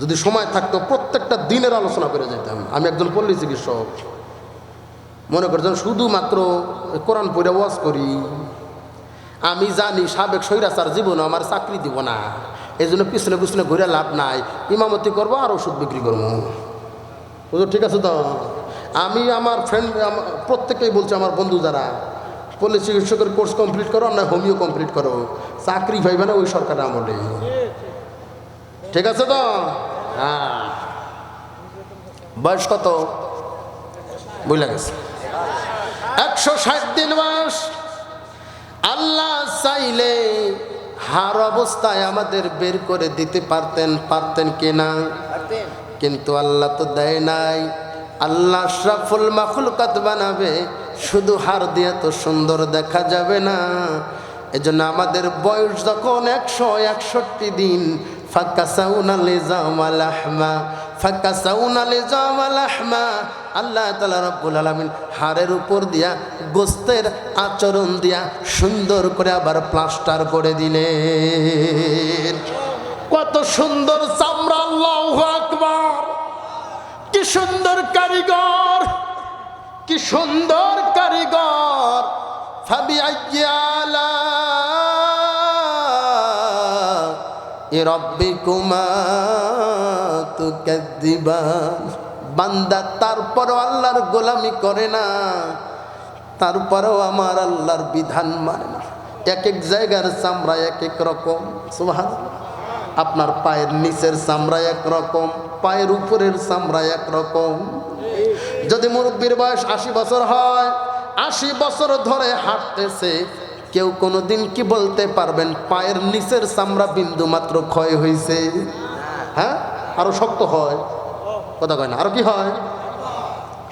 যদি সময় থাকতো প্রত্যেকটা দিনের আলোচনা করে যেতাম। আমি একজন পল্লী চিকিৎসক। মনে করছেন শুধুমাত্র কোরআন পড়ে ওয়াজ করি? আমি জানি সাবেক স্বৈরাচার জীবনে আমার চাকরি দিব না, এই জন্য পিছনে পিছনে ঘুরে লাভ নাই। ইমামতি করবো আর ওষুধ বিক্রি করবো। বুঝলো? ঠিক আছে তো? আমি আমার ফ্রেন্ড প্রত্যেকেই বলছি, আমার বন্ধু যারা পল্লী চিকিৎসকের কোর্স কমপ্লিট করো, না হোমিও কমপ্লিট করো, চাকরি পাইবে না ওই সরকারের আমলে। ঠিক আছে তো? হ্যাঁ, বয়স কত বুঝলা গেছে? 160 দিন বয়স। আল্লাহ চাইলে হার অবস্থায় আমাদের বের করে দিতে পারতেন কিনা? কিন্তু আল্লাহ তো দেয় নাই। আল্লাহ আশরাফুল মাখলুকাত বানাবে, শুধু হার দিয়ে তো সুন্দর দেখা যাবে না। এজন্য আমাদের বয়স যখন 161 দিন, ফাকাসাউনা লিজামা লাহমা, ফাকাসাউনা লিজামা লাহমা, আল্লাহ তাআলা রব্বুল আলামিন হাড়ের উপর দিয়া গোস্তের আচরণ দিয়া সুন্দর করে আবার প্লাস্টার করে দিলেন। কত সুন্দর চামড়া! আল্লাহু আকবার! কি সুন্দর কারিগর, কি সুন্দর কারিগর! ফাবিআইয়ি আলা'i রাব্বিকুমা তুকাযযিবান। বান্দা তারপরও আল্লাহর গোলামি করে না, তারপরেও আমার আল্লাহর বিধান মানে না। এক এক জায়গার চামড়া এক এক রকম। সুবহানাল্লাহ। আপনার পায়ের নিচের চামড়া এক রকম, পায়ের উপরের চামড়া এক রকম। যদি মুরব্বীর বয়স 80 বছর হয়, 80 বছর ধরে হাঁটতেছে, কেউ কোনোদিন কি বলতে পারবেন পায়ের নিচের চামড়া বিন্দু মাত্র ক্ষয় হয়েছে? হ্যাঁ, আরো শক্ত হয়। কথা কয় না? আরো কি হয়?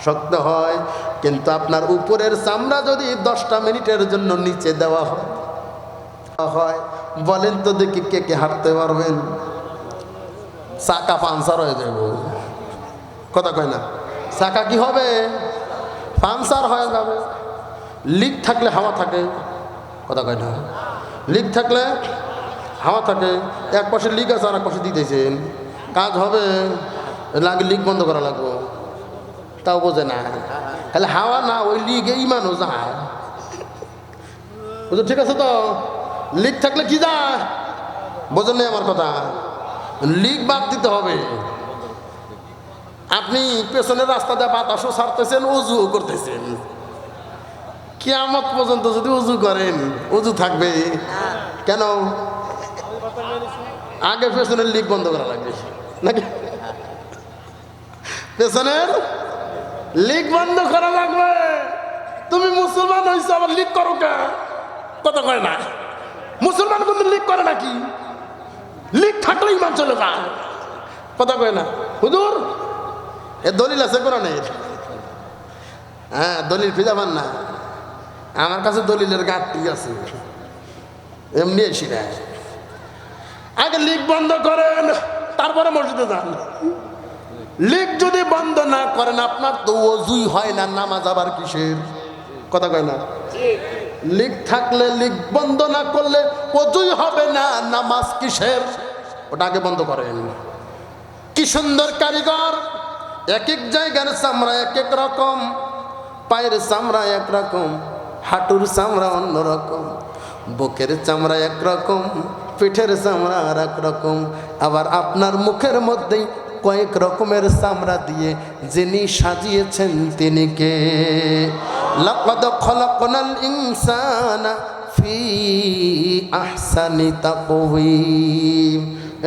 শক্ত হয়। কিন্তু আপনার উপরের চামড়া যদি 10টা মিনিটের জন্য নিচে দেওয়া হয়, বলেন তো দেখি কে কে হাঁটতে পারবেন? চাকা পাঞ্চার হয়ে যাব। কথা কয় না? চাকা কি হবে? পাঞ্চার হয়ে যাবে। লিক থাকলে হাওয়া থাকে। কথা কয় না? লিক থাকলে হাওয়া থাকে। এক পাশে লিক আছে আর এক পাশে দিতেছেন, কাজ হবে? লাগে লিক বন্ধ করা লাগবো। তাও বোঝে না, তাহলে হাওয়া না ওই লিক ইমানও যায়। বুঝো? ঠিক আছে তো? লিক থাকলে কি যায়? বোঝেন নাই আমার কথা? লিক বাদ দিতে হবে। আপনি পেছনের রাস্তা দিয়ে বাতাসও ছাড়তেছেন, উজু করতেছেন, কিয়ামত পর্যন্ত যদি উজু করেন উজু থাকবে কেন? আগে পেছনের লিক বন্ধ করা লাগবে নাকি? পেছনের লিক বন্ধ করা লাগবে। তুমি মুসলমান হয়েছো আবার লিক করো কে? কথা কয় না? মুসলমান কিন্তু লিক করে নাকি? লিক থাকলে ইমান চলে যায়। কথা কয় না? হুজুর এ দলিল আছে কোরআনের? হ্যাঁ, দলিল ফিজা পান না? আমার কাছে দলিলের ঘাটতি আছে, এমনি এসি না। আগে লিক বন্ধ করেন, তারপরে মসজিদে যান। লিক যদি বন্ধ না করেন, আপনার তো ওযুই হয় না, নামাজ আবার কিসের? কথা কয় না? লিক থাকলে, লিক বন্ধ না করলে ওযুই হবে না, নামাজ কিসের? ওটা আগে বন্ধ করেন। কি সুন্দর কারিগর! এক এক জায়গার চামড়া এক এক রকম, পায়ের চামড়া এক রকম, হাঁটুর চামড়া অন্য রকম, বুকের চামড়া এক রকম, পিঠের চামড়া আর এক রকম। আবার আপনার মুখের মধ্যেই কয়েক রকমের চামড়া দিয়ে যিনি সাজিয়েছেন তিনি কে? লাকাদ খলাকনাল ইনসানা ফি আহসানি তাকওয়িম।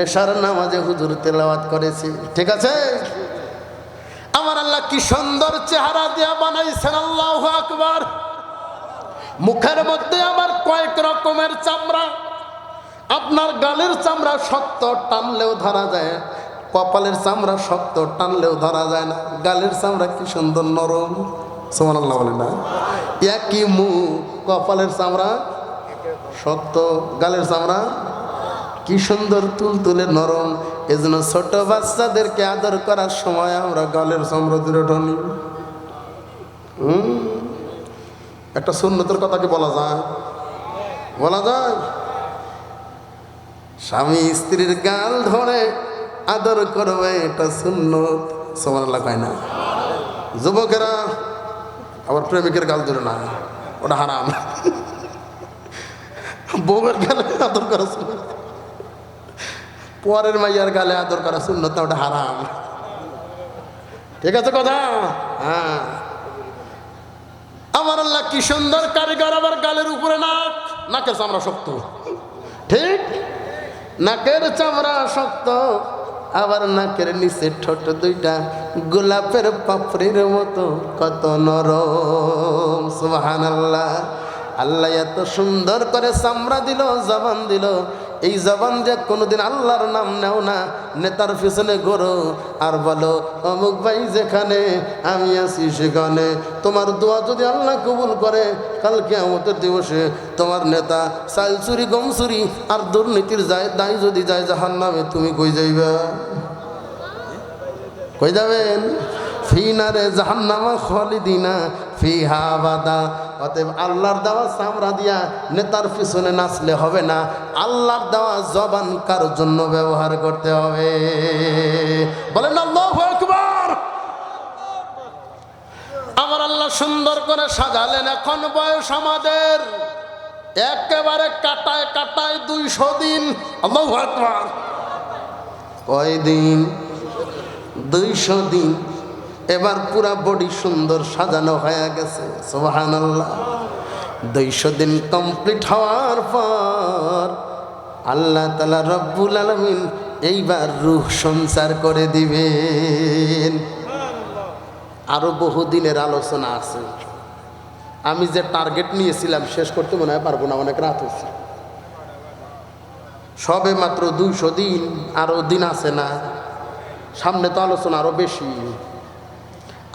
এশার নামাজে হুজুর তেলাওয়াত করেছি, ঠিক আছে? আমার আল্লাহ কি সুন্দর চেহারা দিয়া বানাইছেন! আল্লাহু আকবার! মুখের মধ্যে আবার কয়েক রকমের চামড়া। আপনার গালের চামড়া শক্ত, টানলেও ধরা যায়। কপালের চামড়া শক্ত, টানলেও ধরা যায় না। গালের চামড়া কি সুন্দর নরম! সুবহানাল্লাহ বলে না? একই মুখ, কপালের চামড়া শক্ত, গালের চামড়া কি সুন্দর তুলতুলে নরম। এজন্য ছোট বাচ্চাদেরকে আদর করার সময় আমরা গালের চামড়া দূরে টানি। একটা সুন্নতের কথা কি বলা যায়? বলা যায়? স্বামী স্ত্রীর গাল ধরে আদর করবে, এটা সুন্নত। সুবহানাল্লাহ কয় না? যুবকেরা আবার প্রেমিকের গাল ধরে না, ওটা হারাম। বউয়ের গালে আদর করা সুন্নত, পরের মাইয়ার গালে আদর করা সুন্নত না, ওটা হারাম। ঠিক আছে কথা? হ্যাঁ। আমার আল্লাহ কি সুন্দর কারিগর! আবার গালের উপরে নাক, নাকের চামড়া শক্ত, ঠিক? নাকের চামড়া শক্ত, আবার নাকের নিচে ঠোঁট দুইটা গোলাপের পাপড়ির মতো কত নরম। সুবহানাল্লাহ। আল্লাহ এত সুন্দর করে চামড়া দিল, জবান দিল। এই জবান যে কোনোদিন আল্লাহর নাম নেও না, নেতার পিছনে ঘোরো আর বলো অমুক ভাই যেখানে আমি আছি সেখানে। তোমার দোয়া যদি আল্লাহ কবুল করে, কাল কিয়ামতের দিবসে তোমার নেতা চাল চুরি, গম চুরি আর দুর্নীতির দায় যদি যায় জাহান্নামে, তুমি কই যাইবা? কই যাবেন? ফি নারে জাহান্নামা খালিদিনা ফিহা আবাদা। অতএব আল্লাহর দেওয়া চামড়া দিয়া নেতার পিছনে নাচলে হবে না, আল্লাহর দেওয়া জবান কার জন্য ব্যবহার করতে হবে। বলেন আল্লাহু আকবার। আমার আল্লাহ সুন্দর করে সাজালেন। এখন বয়স আমাদের একেবারে কাটায় কাটায় 200 দিন। আল্লাহু আকবার। কয় দিন? 200 দিন। এবার পুরা বডি সুন্দর সাজানো হয়ে গেছে। সুবহানাল্লাহ। 200 দিন কমপ্লিট হওয়ার পর আল্লাহ তাআলা রব্বুল আলামিন এইবার রূহ সঞ্চার করে দিবেন। আরো বহু দিনের আলোচনা আছে। আমি যে টার্গেট নিয়েছিলাম শেষ করতে মনে হয় পারবো না, অনেক রাত হচ্ছে। সবে মাত্র 200 দিন, আরো দিন আছে না? সামনে তো আলোচনা আরো বেশি।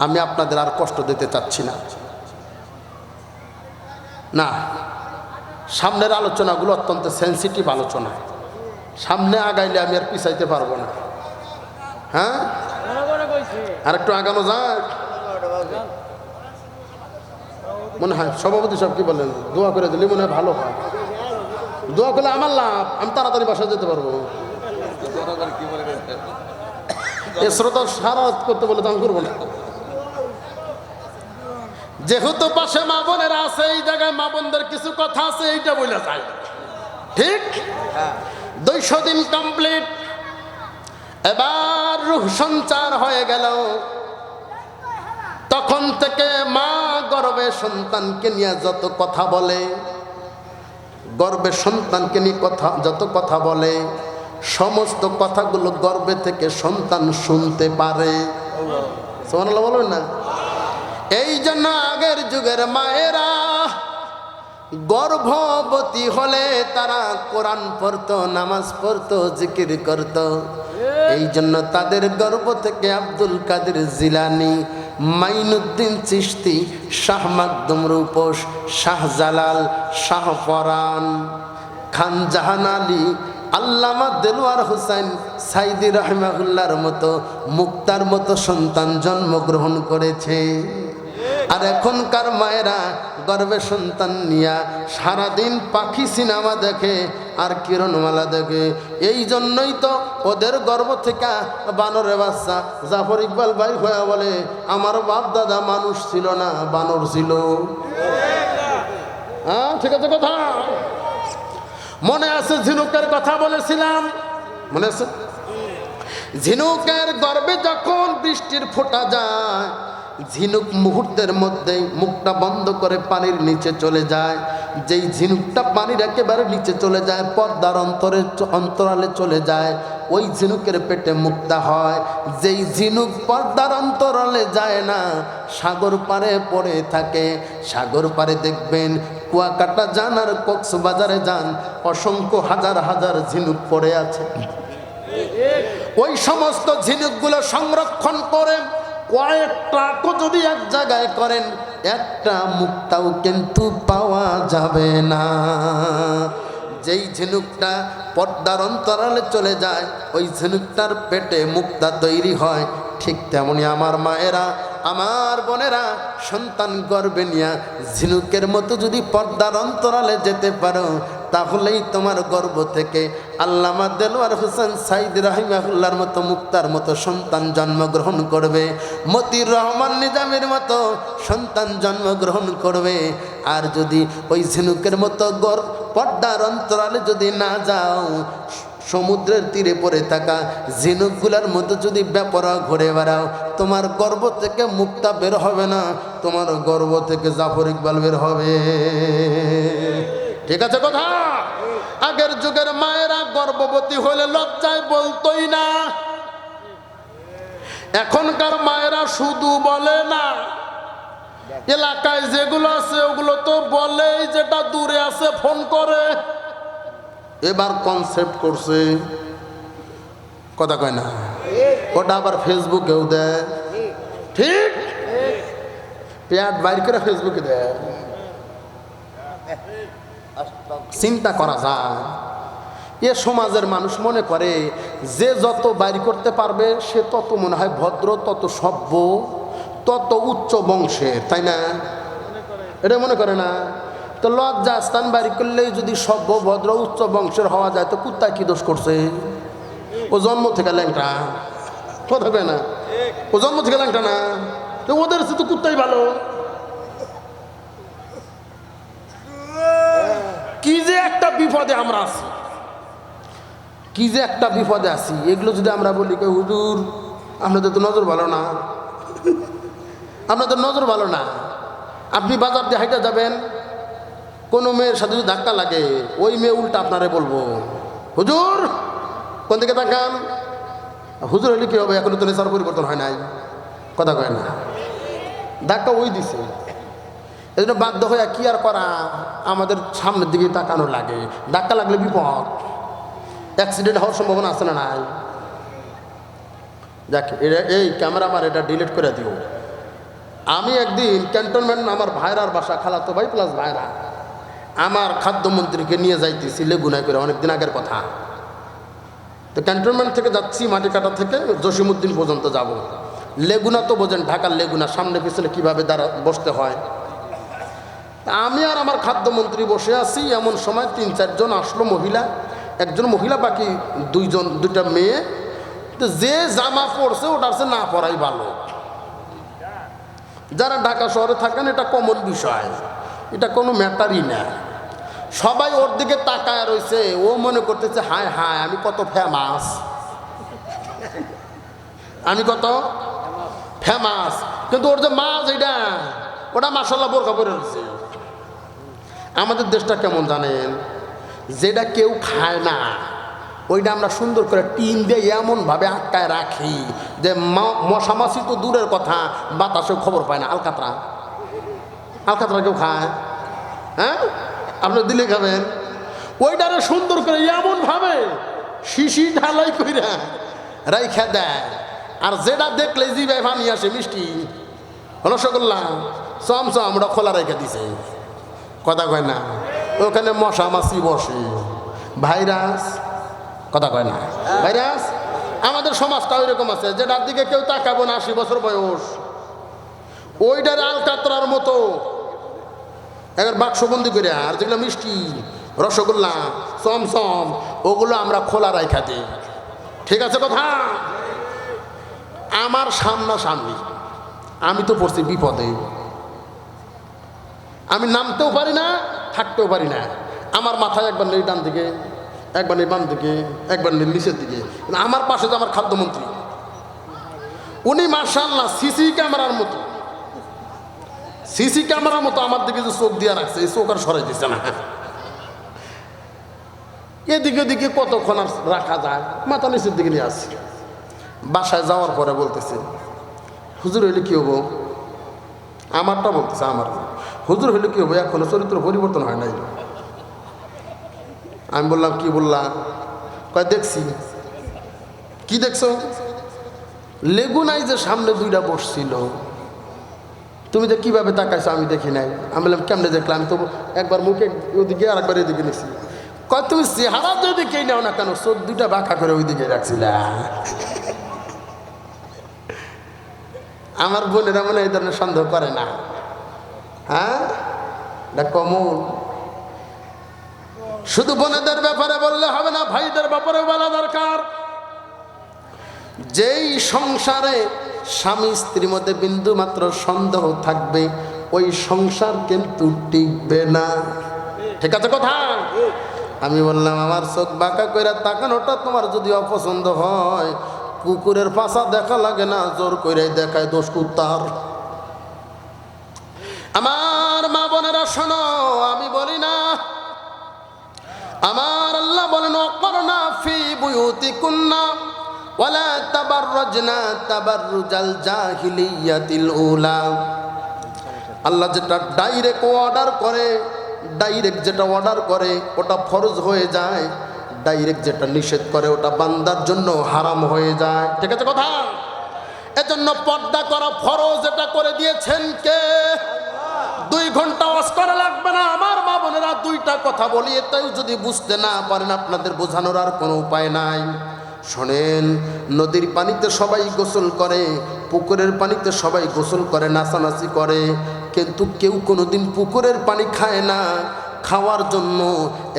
আমি আপনাদের আর কষ্ট দিতে চাচ্ছি না। না, সামনের আলোচনাগুলো অত্যন্ত সেন্সিটিভ আলোচনা। সামনে আগাইলে আমি আর পিছাইতে পারবো না। হ্যাঁ, আর একটু আগানো যাক মনে হয়। সভাপতি সব কি বলেন? দোয়া করে দিলে মনে হয় ভালো হয়। দোয়া করলে আমার লাভ, আমি তাড়াতাড়ি বাসায় যেতে পারবো। এ শ্রোতা সারাত করতে বলে তো আমি করবো না। যেহেতু পাশে মা বোনেরা আছে, এই জায়গায় মা বোনদের কিছু কথা আছে, এইটা বলে যায়। ঠিক 200 দিন কমপ্লিট। এবার রূহ সঞ্চার হয়ে গেল। তখন থেকে মা গর্ভে সন্তানকে নিয়ে যত কথা বলে, গর্ভে সন্তানকে নিয়ে যত কথা বলে, সমস্ত কথাগুলো গর্ভে থেকে সন্তান শুনতে পারে। সুবহানাল্লাহ বলবেন না? এই জন্য আগের যুগের মায়েরা গর্ভবতী হলে তারা কোরআন পড়তো, নামাজ পড়তো, জিকির করত। এই জন্য তাদের গর্ভ থেকে আব্দুল কাদের জিলানী, মাইনুদ্দিন চিশতি, শাহ মাকদুম রূপস, শাহজালাল, শাহ পরাণ, খান জাহান আলী, আল্লামা দেলোয়ার হোসেন সাইদি রাহিমাহুল্লাহর মতো, মুক্তার মতো সন্তান জন্মগ্রহণ করেছে। আর এখনকার মায়েরা গর্ভে সন্তান নিয়া সারাদিন পাখি সিনেমা দেখে আর কিরণমালা দেখে। এই জন্যই তো ওদের গর্ভ থেকে বানরের বাচ্চা জাফর ইকবাল ভাই হয়ে বলে আমার বাপ দাদা মানুষ ছিল না, বানর ছিল। হ্যাঁ, ঠিক আছে কথা। মনে আছে ঝিনুকের কথা বলেছিলাম? মনে আছে? ঝিনুকের গর্ভে যখন বৃষ্টির ফোঁটা যায়, ঝিনুক মুহূর্তের মধ্যেই মুখটা বন্ধ করে পানির নিচে চলে যায়। যেই ঝিনুকটা পানির একেবারে নিচে চলে যায়, পর্দার অন্তরালে চলে যায়, ওই ঝিনুকের পেটে মুক্তা হয়। যেই ঝিনুক পর্দার অন্তরালে যায় না, সাগর পাড়ে পড়ে থাকে। সাগর পাড়ে দেখবেন কুয়াকাটা যান আর কক্সবাজারে যান, অসংখ্য হাজার হাজার ঝিনুক পড়ে আছে। ওই সমস্ত ঝিনুকগুলো সংরক্ষণ করে কয়েকটা যদি এক জায়গায় করেন, একটা মুক্তাও কিন্তু পাওয়া যাবে না। যেই ঝিনুকটা পর্দার অন্তরালে চলে যায়, ওই ঝিনুকটার পেটে মুক্তা তৈরি হয়। ঠিক তেমনি আমার মায়েরা, আমার বোনেরা সন্তান গর্ভে নিয়ে ঝিনুকের মতো যদি পর্দার অন্তরালে যেতে পারো, তাহলেই তোমার গর্ভ থেকে আল্লামা দেলোয়ার হোসেন সাইদ রাহিমাহুল্লাহর মতো, মুক্তার মতো সন্তান জন্মগ্রহণ করবে, মতিউর রহমান নিজামের মতো সন্তান জন্মগ্রহণ করবে। আর যদি ওই ঝিনুকের মতো পর্দার অন্তরালে যদি না যাও, সমুদ্রের তীরে পড়ে থাকা ঝিনুকগুলার মতো যদি বেপরোয়া ঘুরে বেড়াও, তোমার গর্ভ থেকে মুক্তা বের হবে না, তোমার গর্ভ থেকে জাফর ইকবাল বের হবে। ঠিক আছে কথা? আগের যুগের মায়েরা গর্ভবতী হলে লজ্জায় বলতোই না। এখনকার মায়েরা শুধু বলে না, এলাকায় যেগুলো আছে ওগুলো তো বলেই, যেটা দূরে আছে ফোন করে। এবার কনসেপ্ট করছে, কথা কয় না, ওটা আবার ফেসবুকেও দেয়। ঠিক, পেট বাইর করে ফেসবুকে দেয়। চিন্তা করা যায়, এ সমাজের মানুষ মনে করে যে যত বাইর করতে পারবে সে তত মনে হয় ভদ্র, তত সভ্য, তত উচ্চ বংশের, তাই না? এটা মনে করে না? তো লজ্জা স্থান বাড়ি করলেই যদি সভ্য, ভদ্র, উচ্চ বংশের হওয়া যায়, তো কুত্তায় কি দোষ করছে? ও জন্ম থেকে ল্যাংটা, কথা কয় না? ও জন্ম থেকে ল্যাংটা না, তো ওদের তো কুত্তাই ভালো। কি যে একটা বিপদে আমরা আছি, কি যে একটা বিপদে আছি। এগুলো যদি আমরা বলি, হুজুর আপনাদের তো নজর ভালো না, আপনাদের নজর ভালো না। আপনি বাজার দিয়ে হাইটা যাবেন, কোনো মেয়ের সাথে যদি ধাক্কা লাগে, ওই মেয়ে উল্টা আপনারে বলবো, হুজুর কোন দিকে তাকান। হুজুর হলে কি হবে, এখনো তো নেশার পরিবর্তন হয় নাই, কথা কয় না? ধাক্কা ওই দিছে, এই জন্য বাধ্য হয়ে কি আর করা, আমাদের সামনের দিকে তাকানো লাগে। ধাক্কা লাগলে বিপদ, অ্যাক্সিডেন্ট হওয়ার সম্ভাবনা আছে না নাই? দেখ, এই ক্যামেরা আমার এটা ডিলিট করে দিও। আমি একদিন ক্যান্টনমেন্ট, আমার ভাইরার বাসা, খালাতো ভাই প্লাস ভাইরা, আমার খাদ্যমন্ত্রীকে নিয়ে যাইতেছি লেগুনায় করে, অনেকদিন আগের কথা। তো ক্যান্টনমেন্ট থেকে যাচ্ছি, মাটিকাটা থেকে জসিমউদ্দিন পর্যন্ত যাব। লেগুনা তো বোঝেন, ঢাকার লেগুনা, সামনে পিছনে কীভাবে বসতে হয়। আমি আর আমার খাদ্যমন্ত্রী বসে আছি, এমন সময় 3-4 জন আসলো মহিলা, একজন মহিলা, বাকি দুইটা মেয়ে। তো যে জামা পড়ছে ওটা হচ্ছে না পরাই ভালো। যারা ঢাকা শহরে থাকেন এটা কমন বিষয়, এটা কোনো ম্যাটারই না। সবাই ওর দিকে তাকায় রয়েছে, ও মনে করতেছে হায় হায় আমি কত ফেমাস, আমি কত ফেমাস। কিন্তু ওর যে মাছ, এটা ওটা মাশাআল্লাহ বোরকা পরে রয়েছে। আমাদের দেশটা কেমন জানেন, যেটা কেউ খায় না ওইটা আমরা সুন্দর করে টিন দিয়ে এমনভাবে আটকায় রাখি যে মশামাছি তো দূরের কথা, বাতাসেও খবর পায় না। আলকাতরা, আলকাতরা কেউ খায়? হ্যাঁ, আপনার দিলে খাবেন? ওইটারে সুন্দর করে এমনভাবে শিশি ঢালাই কইরা রাইখা দেয়, আর যেটা দেখলে জিভায় পানি আসে, মিষ্টি, রসগোল্লা, চমচম, ওটা খোলা রেখে দিছে, কথা কয় না? ওখানে মশা মাছি বসে, ভাইরাস, কথা কয় না? ভাইরাস। আমাদের সমাজটা ওইরকম আছে, যেটার দিকে কেউ তাকাবো না, 80 বছর বয়স, ওইটার আলকাতরার মতো একবার বাক্সবন্দি করে, আর যেগুলো মিষ্টি, রসগোল্লা, চমচম, ওগুলো আমরা খোলা রাইখা দিই। ঠিক আছে কথা? আমার সামনাসামনি আমি তো পড়ছি বিপদে, আমি নামতেও পারি না, থাকতেও পারি না। আমার মাথায় একবার নেই ডান দিকে, একবার নেই বাম দিকে, একবার নেই নিচের দিকে। আমার পাশে তো আমার খাদ্যমন্ত্রী, উনি মাশাআল্লাহ সিসি ক্যামেরার মতো, সিসি ক্যামেরার মতো আমার দিকে যে চোখ দিয়ে রাখছে, এই চোখ আর সরাই দিচ্ছে না। এদিকে ওদিকে কতক্ষণ আর রাখা যায়, মাথা নিচের দিকে নিয়ে আসছি। বাসায় যাওয়ার পরে বলতেছে, হুজুর হইলে কি হবো? আমারটা বলতেছে, আমার হুজুর হইলে কি হবো, এখনো চরিত্র পরিবর্তন হয় নাই। আমি বললাম কি বললাম? কয় দেখছি। কি দেখছো? লেগুনাই যে সামনে দুইটা বসছিল, তুমি যে কিভাবে তাকাইছো আমি দেখি নাই। আমি বললাম কেমনে দেখলাম? আমি তো একবার মুখে ওদিকে আর একবার এদিকে নিছি। কয় তুমি চেহারা যেদিকেই নাও না কেন, চোখ দুইটা বাঁকা করে ওইদিকে রাখছিল। আমার বোনেরা মনে এই ধরনের সন্দেহ করে না? হ্যাঁ, এটা কমন। শুধু বোনেদের ব্যাপারে বললে হবে না, ভাইদের ব্যাপারে বলা দরকার। যেই সংসারে স্বামী স্ত্রীর মধ্যে বিন্দু মাত্র সন্দেহ থাকবে, ওই সংসার কিন্তু টিকবে না। ঠিক আছে কথা? আমি বললাম আমার চোখ বাঁকা করে তাকানোটা তোমার যদি অপছন্দ হয়, কুকুরের পাছা দেখা লাগে না, জোর করে দেখায় দোষ কুত্তার। আমার মা বোনেরা শোনো, আমি বলি না, আমার আল্লাহ বলেন অকরনা ফি বুয়ুতিকুন্না ওয়ালা তাবাররাজনা তাবাররুজাল জাহিলিয়াতিল উলা। আল্লাহ যেটা ডাইরেক্ট যেটা অর্ডার করে ওটা ফরজ হয়ে যায়, ডাইরেক্ট যেটা নিষেধ করে ওটা বান্দার জন্য হারাম হয়ে যায়। ঠিক আছে কথা? এজন্য পর্দা করা ফরজ, এটা করে দিয়েছেন কে? 2 ঘন্টা ওয়াজ করা লাগবে না আমার মা বোনেরা, 2টা কথা বলি, এটাই যদি বুঝতে না পারেন আপনাদের বোঝানোর আর কোনো উপায় নাই। শোনেন, নদীর পানিতে সবাই গোসল করে, পুকুরের পানিতে সবাই গোসল করে, নাচানাচি করে, কিন্তু কেউ কোনোদিন পুকুরের পানি খায় না। খাওয়ার জন্য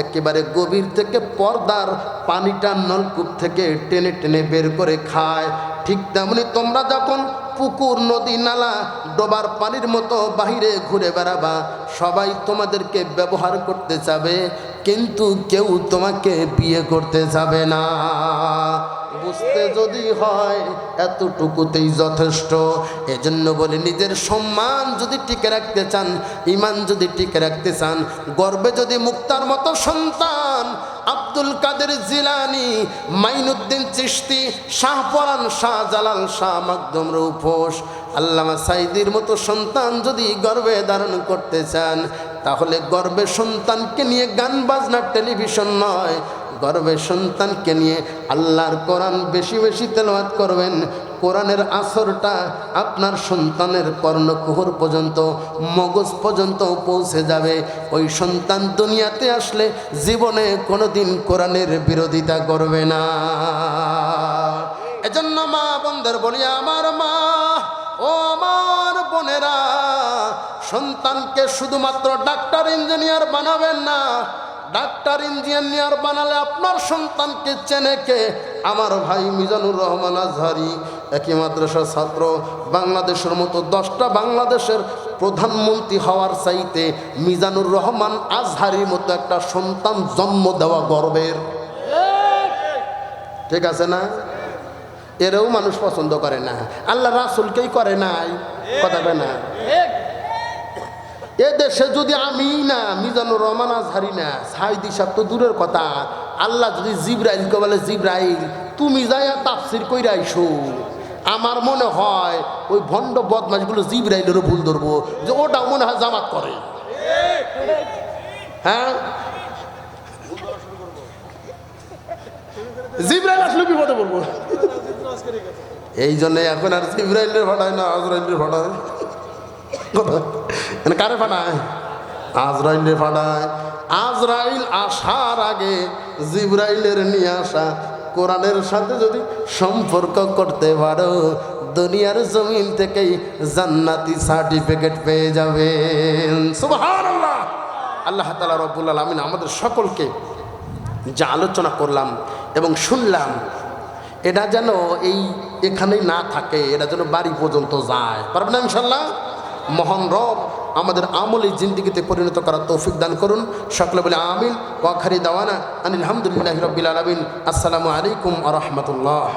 একেবারে গভীর থেকে পর্দার পানিটা নলকূপ থেকে টেনে টেনে বের করে খায়। ঠিক তেমনি তোমরা যখন পুকুর, নদী, নালা, ডোবার পানির মতো বাহিরে ঘুরে বেড়াবা, সবাই তোমাদেরকে ব্যবহার করতে যাবে, কিন্তু কেউ তোমাকে বিয়ে করতে যাবে না। বুঝতে যদি হয় এতটুকুতেই যথেষ্ট। এজন্য বলে, নিজের সম্মান যদি টিকে রাখতে চান, ঈমান যদি টিকে রাখতে চান, গর্বে যদি মুক্তার মতো সন্তান আব্দুল কাদের জিলানী, মাইনুদ্দিন চিশতি, শাহপরান, শাহজালাল, শাহ মাকদুম রূপোস, আল্লামা সাইদির মতো সন্তান যদি গর্বে ধারণ করতে চান, তাহলে গর্বে সন্তানকে নিয়ে গান বাজনা, টেলিভিশন নয়, গর্বের সন্তানকে নিয়ে আল্লাহর কোরআন বেশি বেশি তেলাওয়াত করবেন। কোরআনের আসরটা আপনার সন্তানের কর্ণকুহর পর্যন্ত, মগজ পর্যন্ত পৌঁছে যাবে। ওই সন্তান দুনিয়াতে আসলে জীবনে কোনোদিন কোরআনের বিরোধিতা করবে না। এজন্য মা বোনদের বলি, আমার মা ও আমার বোনেরা, সন্তানকে শুধুমাত্র ডাক্তার, ইঞ্জিনিয়ার বানাবেন না। ডাক্তার, ইঞ্জিনিয়ার বানালে আপনার সন্তানকে চেনে কে? আমার ভাই মিজানুর রহমান আজহারি, একই মাদ্রাসার ছাত্র, বাংলাদেশের মতো 10টা বাংলাদেশের প্রধানমন্ত্রী হওয়ার চাইতে মিজানুর রহমান আজহারির মতো একটা সন্তান জন্ম দেওয়া গর্বের। ঠিক আছে না? এরাও মানুষ পছন্দ করে না, আল্লাহ রাসূলকেই করে নাই, কথা কয় না? এ দেশে যদি আমি না, মিজানুর রহমান আজহারি না, সাইদি সাহেব তো দূরের কথা, আল্লাহ যদি জিবরাইলকে বলে, জিবরাইল তুমি যাইয়া তাফসির কইরা আইসো, আমার মনে হয় ওই ভণ্ড বদমাশগুলো জিবরাইলেরও ভুল ধরবো, যে ওটাও মনে হয় জামাত করে। হ্যাঁ, জিবরাইল আসলে বিপদে পড়বো। এই জন্য এখন আর জিবরাইলের ফাটায় না, আজরাইলের ফাটায়। কারে ফাটায়? আজরাইলের ফাটায়। আজরাইল আসার আগে জিবরাইলের নিয়ে আসা কোরআনের সাথে যদি সম্পর্ক করতে পারো, দুনিয়ার জমিন থেকেই জান্নাতি সার্টিফিকেট পেয়ে যাবেন। সুবহানাল্লাহ। আল্লাহ তাআলা রব্বুল আলামিন আমাদের সকলকে যা আলোচনা করলাম এবং শুনলাম, এটা যেন এখানেই না থাকে, এটা যেন বাড়ি পর্যন্ত যায়। পারবেন না ইনশাআল্লাহ? মহান রব আমাদের আমলি জিন্দেগিতে পরিণত করার তৌফিক দান করুন। সকলে বলে আমিন। ওয়া আখিরি দাওয়ানা আনিল হামদুলিল্লাহি রাব্বিল আলামিন। আসসালামু আলাইকুম ওয়া রাহমাতুল্লাহ।